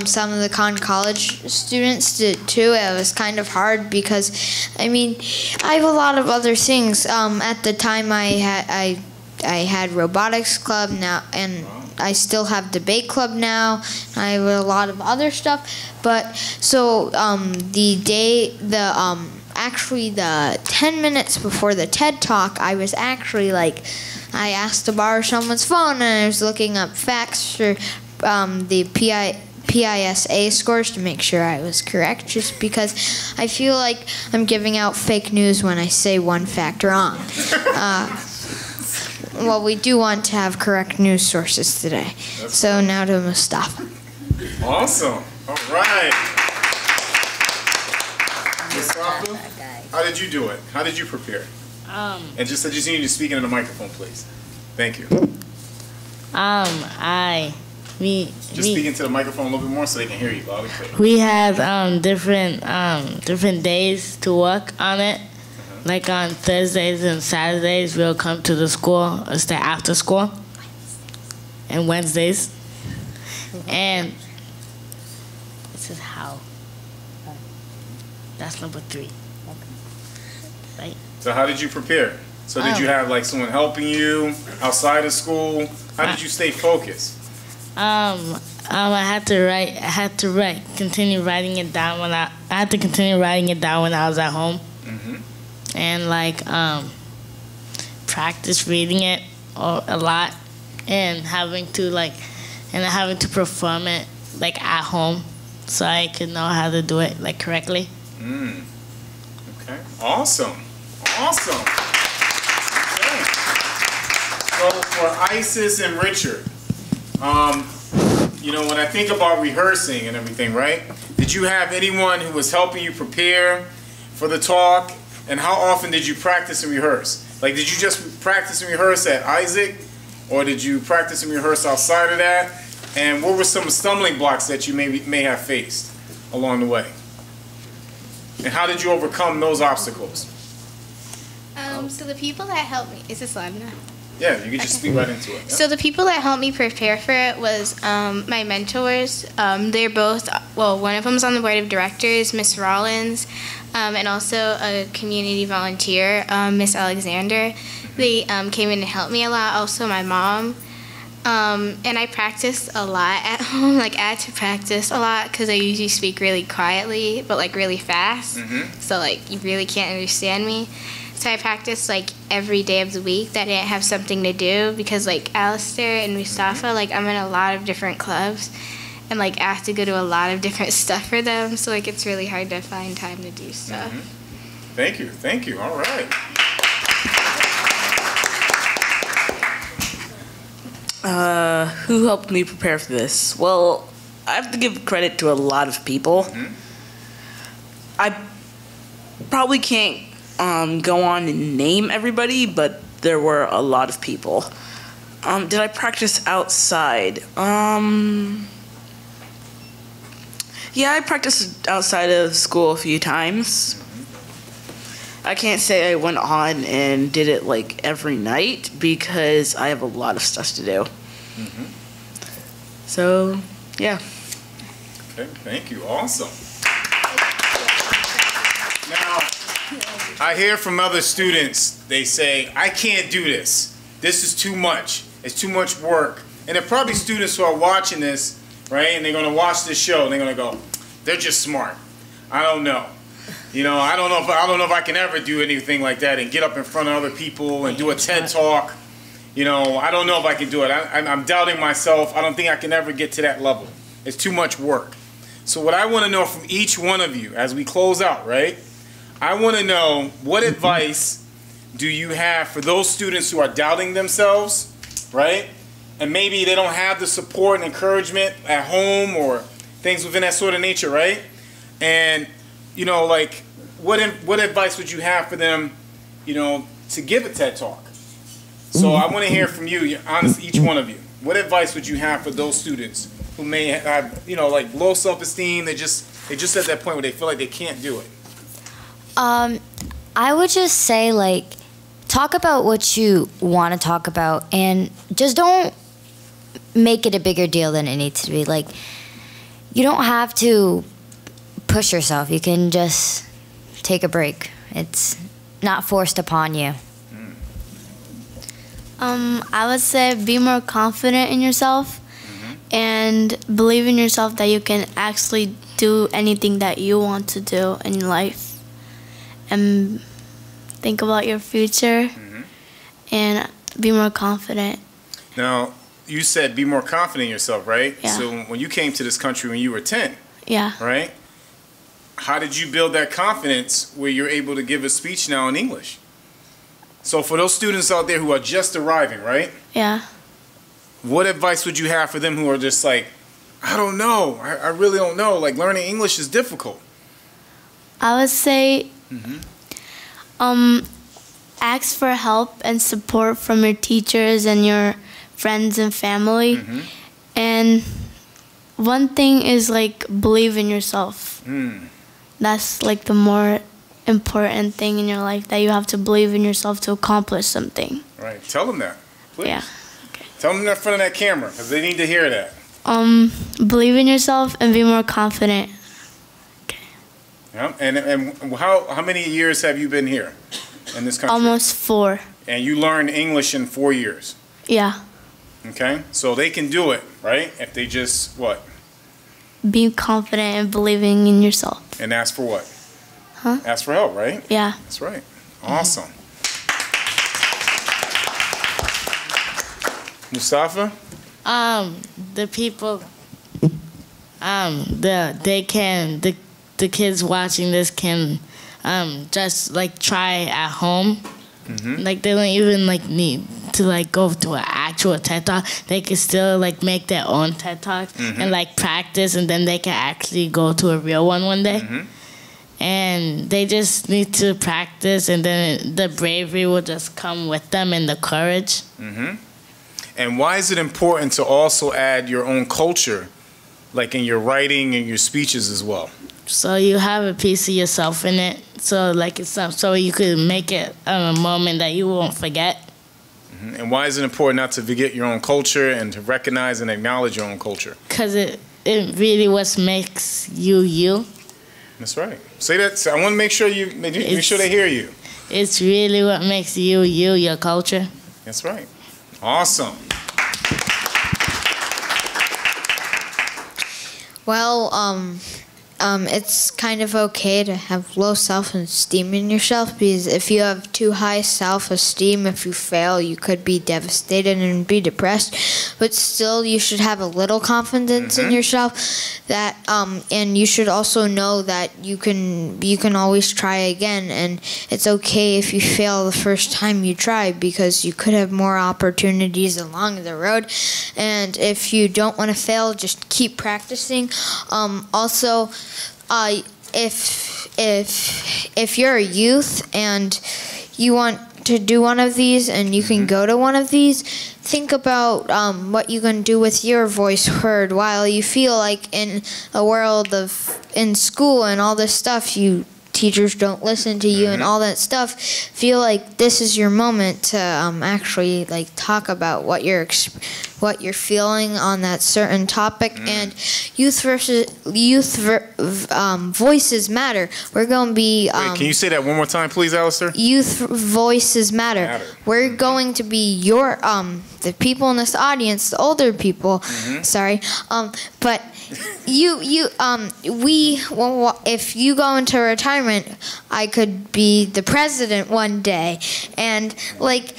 some of the College students did too. It was kind of hard because, I mean, I have a lot of other things. At the time, I had robotics club now, and I still have debate club now. I have a lot of other stuff, but so actually the 10 minutes before the TED Talk, I was actually like, I asked to borrow someone's phone, and I was looking up facts for the PISA scores to make sure I was correct, just because I feel like I'm giving out fake news when I say one fact wrong. Well, we do want to have correct news sources today. So now to Mustafa. Awesome. All right. Mustafa, how did you do it? How did you prepare? And just need you to speak into the microphone, please. Thank you. Just speak into the microphone a little bit more so they can hear you loud and clear. We had different days to work on it. Like on Thursdays and Saturdays, we'll come to the school or stay after school. And Wednesdays. And this is how. That's number 3. Right? So how did you prepare? So did you have like someone helping you outside of school? How did you stay focused? I had to write. Continue writing it down when I had to continue writing it down when I was at home. And like practice reading it a lot, and having to perform it like at home, so I could know how to do it like correctly. Okay. Awesome. Awesome. Okay. So for Isis and Richard, you know, when I think about rehearsing and everything, right? Did you have anyone who was helping you prepare for the talk? And how often did you practice and rehearse? Like, did you just practice and rehearse at Isaac? Or did you practice and rehearse outside of that? And what were some stumbling blocks that you may have faced along the way? And how did you overcome those obstacles? So the people that helped me, is this live now? Yeah, you can just speak right into it. Yeah. So the people that helped me prepare for it was my mentors. They're both, well, one of them's on the board of directors, Miss Rollins, and also a community volunteer, Miss Alexander. They came in to help me a lot. Also my mom. And I practiced a lot at home. Like, I had to practice a lot because I usually speak really quietly, but like really fast. So like you really can't understand me. So I practiced like every day of the week that I didn't have something to do, because like Alistair and Mustafa, like I'm in a lot of different clubs, and like I have to go to a lot of different stuff for them. So like it's really hard to find time to do stuff. Thank you. Thank you. All right. Who helped me prepare for this? Well, I have to give credit to a lot of people. I probably can't go on and name everybody, but there were a lot of people. Did I practice outside? Yeah, I practiced outside of school a few times. I can't say I went on and did it like every night because I have a lot of stuff to do. So, yeah. Okay, thank you. Awesome. Now, I hear from other students, they say, I can't do this. This is too much. It's too much work. And there are probably students who are watching this, right? And they're going to watch this show and they're going to go, they're just smart. I don't know. You know, I don't know if I can ever do anything like that and get up in front of other people and do a TED Talk. You know, I don't know if I can do it. I'm doubting myself. I don't think I can ever get to that level. It's too much work. So what I want to know from each one of you as we close out, right? I want to know, what advice do you have for those students who are doubting themselves, right? And maybe they don't have the support and encouragement at home or things within that sort of nature, right? And, you know, like, what advice would you have for them, you know, to give a TED Talk? So I want to hear from you, honestly, each one of you. What advice would you have for those students who may have, you know, like low self-esteem? They just at that point where they feel like they can't do it. I would just say, like, talk about what you want to talk about, and just don't make it a bigger deal than it needs to be. Like, you don't have to push yourself. You can just take a break. It's not forced upon you. I would say be more confident in yourself and believe in yourself that you can actually do anything that you want to do in life. And think about your future and be more confident. Now, you said be more confident in yourself, right? Yeah. So when you came to this country when you were 10, Yeah. right? How did you build that confidence where you're able to give a speech now in English? So for those students out there who are just arriving, right? Yeah. What advice would you have for them who are just like, I don't know, I really don't know, like learning English is difficult? I would say ask for help and support from your teachers and your friends and family. And one thing is, like, believe in yourself. That's like the more important thing in your life, that you have to believe in yourself to accomplish something. Right. Tell them that, please. Yeah. Tell them that in front of that camera, because they need to hear that. Believe in yourself and be more confident. Yeah. And how many years have you been here in this country? Almost 4. And you learned English in 4 years. Yeah. Okay. So they can do it, right? If they just what? Be confident and believing in yourself. And ask for what? Huh? Ask for help, right? Yeah. That's right. Awesome. Mustafa? The people, the kids watching this can just like try at home. Like they don't even like need to like go to an actual TED Talk. They can still like make their own TED Talk and like practice, and then they can actually go to a real one day. And they just need to practice, and then the bravery will just come with them, and the courage. And why is it important to also add your own culture, like in your writing and your speeches as well? So you have a piece of yourself in it. So like it's so you could make it a moment that you won't forget. And why is it important not to forget your own culture and to recognize and acknowledge your own culture? Because it really what makes you you. That's right. Say that. So I want to make sure make sure they hear you. It's really what makes you you, your culture. That's right. Awesome. Well, it's kind of okay to have low self-esteem in yourself, because if you have too high self-esteem, if you fail, you could be devastated and be depressed. But still, you should have a little confidence in yourself. That and you should also know that you can always try again, and it's okay if you fail the first time you try, because you could have more opportunities along the road. And if you don't want to fail, just keep practicing. Also, if you're a youth and you want to do one of these and you can go to one of these, think about what you can do with your voice heard. While you feel like in a world in school and all this stuff, teachers don't listen to you and all that stuff, feel like this is your moment to actually like talk about what you're feeling on that certain topic. And youth voices matter. We're going to be Wait, can you say that one more time, please, Alistair? Youth voices matter. We're going to be your the people in this audience, the older people, sorry, but if you go into retirement, I could be the president one day, and like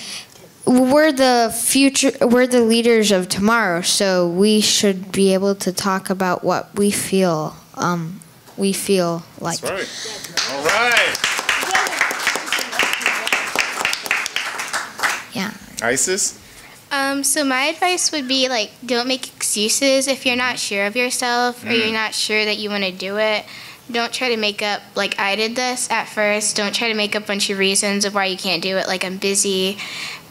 we're the future, we're the leaders of tomorrow, so we should be able to talk about what we feel like. That's right. All right. Yeah. Isis? So my advice would be, like, don't make excuses if you're not sure of yourself or you're not sure that you want to do it. Don't try to make up, like I did this at first, don't try to make up a bunch of reasons of why you can't do it, like I'm busy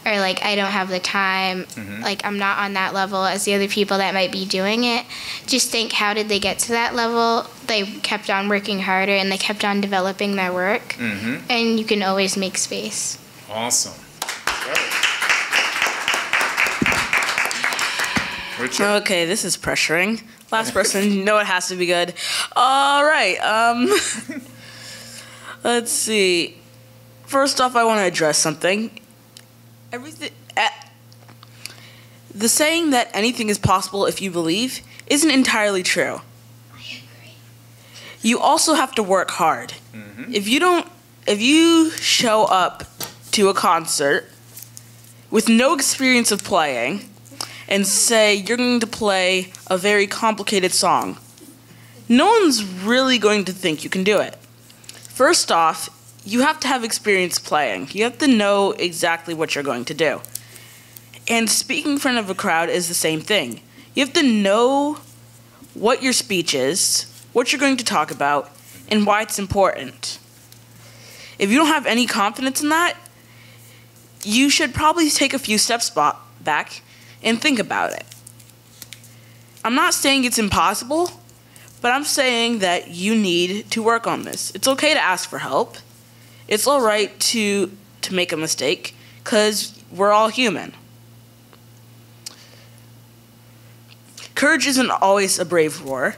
or like I don't have the time, like I'm not on that level as the other people that might be doing it. Just think, how did they get to that level? They kept on working harder and they kept on developing their work, and you can always make space. Awesome. Richard? Okay, this is pressuring. Last person, you know it has to be good. All right. Let's see. First off, I want to address something. The saying that anything is possible if you believe isn't entirely true. I agree. You also have to work hard. If you show up to a concert with no experience of playing and say you're going to play a very complicated song, no one's really going to think you can do it. First off, you have to have experience playing. You have to know exactly what you're going to do. And speaking in front of a crowd is the same thing. You have to know what your speech is, what you're going to talk about, and why it's important. If you don't have any confidence in that, you should probably take a few steps back and think about it. I'm not saying it's impossible, but I'm saying that you need to work on this. It's okay to ask for help. It's all right to make a mistake, because we're all human. Courage isn't always a brave roar.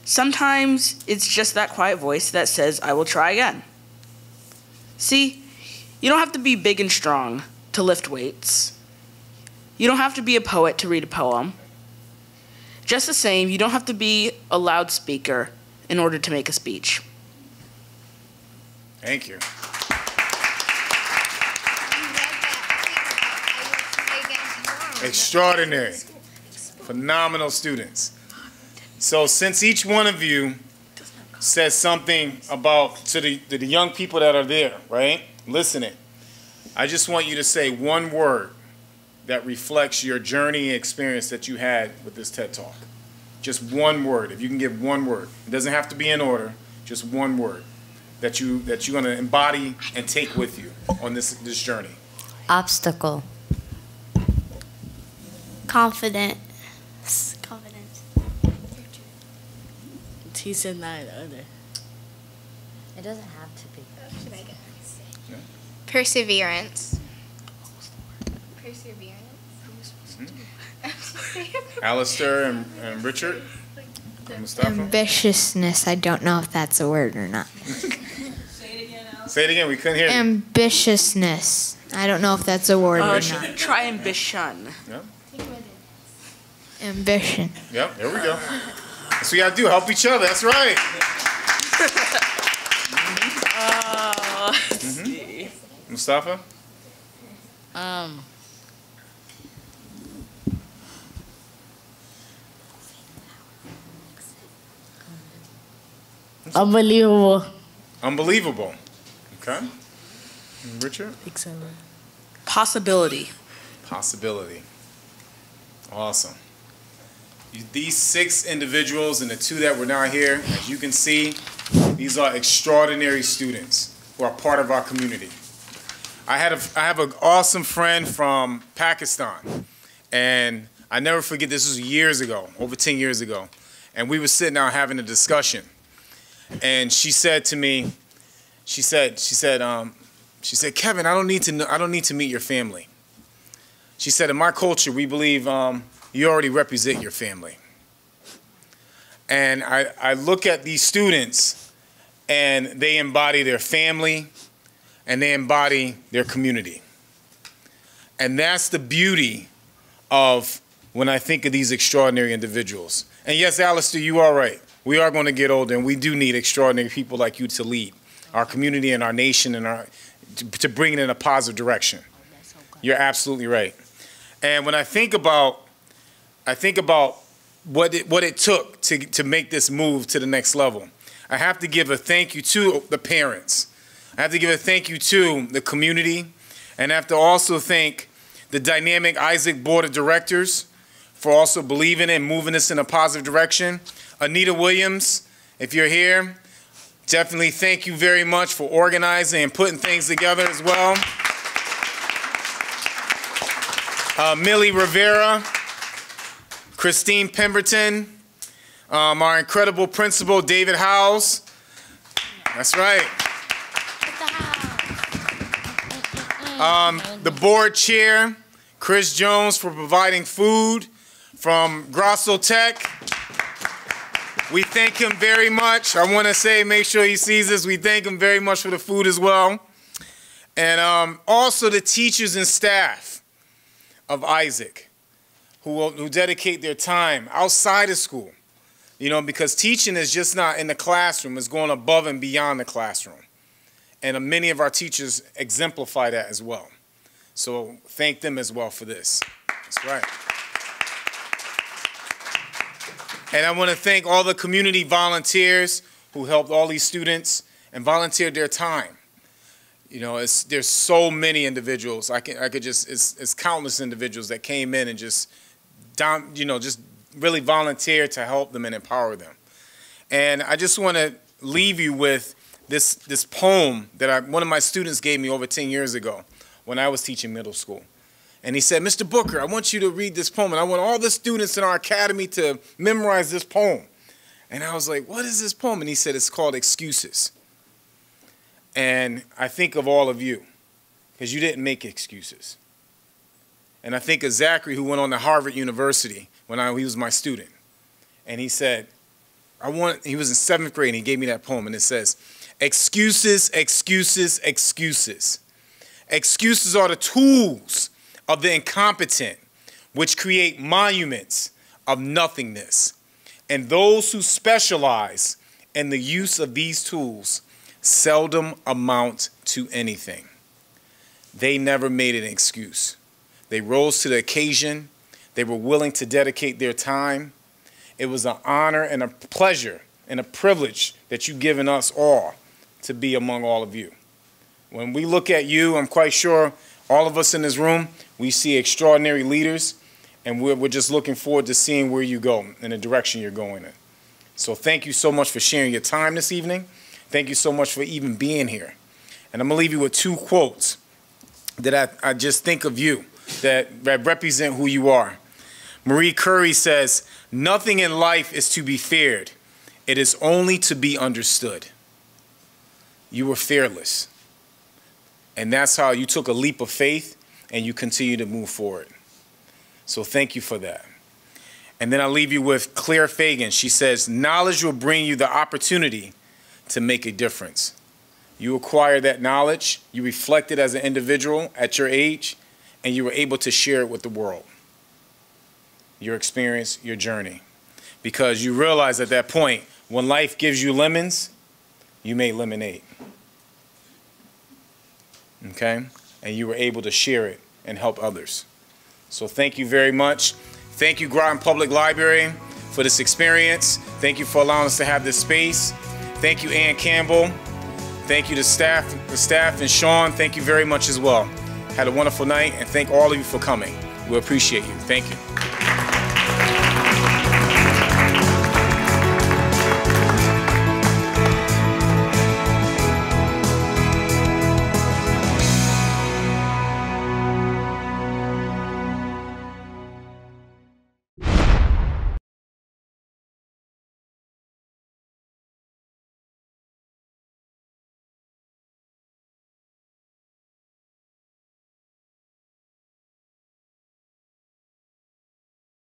Sometimes it's just that quiet voice that says, I will try again. See, you don't have to be big and strong to lift weights. You don't have to be a poet to read a poem. Just the same, you don't have to be a loudspeaker in order to make a speech. Thank you. Extraordinary. Phenomenal students. So since each one of you says something about to the young people that are there, right, listening, I just want you to say one word that reflects your journey and experience that you had with this TED Talk. Just one word. If you can give one word. It doesn't have to be in order. Just one word that you're going to embody and take with you on this journey. Obstacle. Confident. Confidence. He said neither other. It doesn't have to be. Should I go? Perseverance. Perseverance. Alistair and Richard? And Mustafa? Ambitiousness. I don't know if that's a word or not. Say it again. We couldn't hear you. Ambitiousness. I don't know if that's a word or not. Try ambition. Yeah. Ambition. Yep, there we go. That's what you gotta do, help each other, that's right. Let's see. Mustafa? Unbelievable. Unbelievable. Okay. And Richard? Possibility. Possibility. Awesome. These 6 individuals and the 2 that were not here, as you can see, these are extraordinary students who are part of our community. I have an awesome friend from Pakistan, and I never forget, this was years ago, over 10 years ago, and we were sitting down having a discussion, and she said to me, she said, Kevin, I don't need to meet your family. She said, in my culture, we believe you already represent your family. And I look at these students, and they embody their family, and they embody their community. And that's the beauty of when I think of these extraordinary individuals. And yes, Alistair, you are right. We are going to get older, and we do need extraordinary people like you to lead our community and our nation and to bring it in a positive direction. You're absolutely right. And when I think about what it took to make this move to the next level, I have to give a thank you to the parents. I have to give a thank you to the community, and I have to also thank the dynamic Isaac Board of Directors for also believing and moving us in a positive direction. Anita Williams, if you're here, definitely thank you very much for organizing and putting things together as well. Millie Rivera, Christine Pemberton, our incredible principal, David Howes. That's right. The board chair, Chris Jones, for providing food from Grosso Tech. We thank him very much. I want to say, make sure he sees this, we thank him very much for the food as well. And also the teachers and staff of Isaac who dedicate their time outside of school. You know, because teaching is just not in the classroom, it's going above and beyond the classroom. And many of our teachers exemplify that as well. So thank them as well for this. That's right. And I want to thank all the community volunteers who helped all these students and volunteered their time. You know, there's so many individuals. It's countless individuals that came in and just really volunteered to help them and empower them. And I just want to leave you with this poem that one of my students gave me over 10 years ago when I was teaching middle school. And he said, Mr. Booker, I want you to read this poem, and I want all the students in our academy to memorize this poem. And I was like, what is this poem? And he said, it's called Excuses. And I think of all of you, because you didn't make excuses. And I think of Zachary, who went on to Harvard University when he was my student. And he said, he was in 7th grade, and he gave me that poem, and it says, excuses, excuses, excuses. Excuses are the tools of the incompetent, which create monuments of nothingness. And those who specialize in the use of these tools seldom amount to anything. They never made an excuse. They rose to the occasion. They were willing to dedicate their time. It was an honor and a pleasure and a privilege that you've given us all to be among all of you. When we look at you, I'm quite sure all of us in this room, we see extraordinary leaders, and we're just looking forward to seeing where you go and the direction you're going in. So thank you so much for sharing your time this evening. Thank you so much for even being here. And I'm going to leave you with 2 quotes that I just think of you, that represent who you are. Marie Curie says, nothing in life is to be feared. It is only to be understood. You were fearless. And that's how you took a leap of faith and you continue to move forward. So thank you for that. And then I'll leave you with Claire Fagan. She says, knowledge will bring you the opportunity to make a difference. You acquire that knowledge, you reflect it as an individual at your age, and you were able to share it with the world. Your experience, your journey. Because you realize at that point, when life gives you lemons, you make lemonade. Okay? And you were able to share it and help others. So thank you very much. Thank you, Groton Public Library, for this experience. Thank you for allowing us to have this space. Thank you, Ann Campbell. Thank you to the staff, and Sean, thank you very much as well. Had a wonderful night, and thank all of you for coming. We appreciate you. Thank you.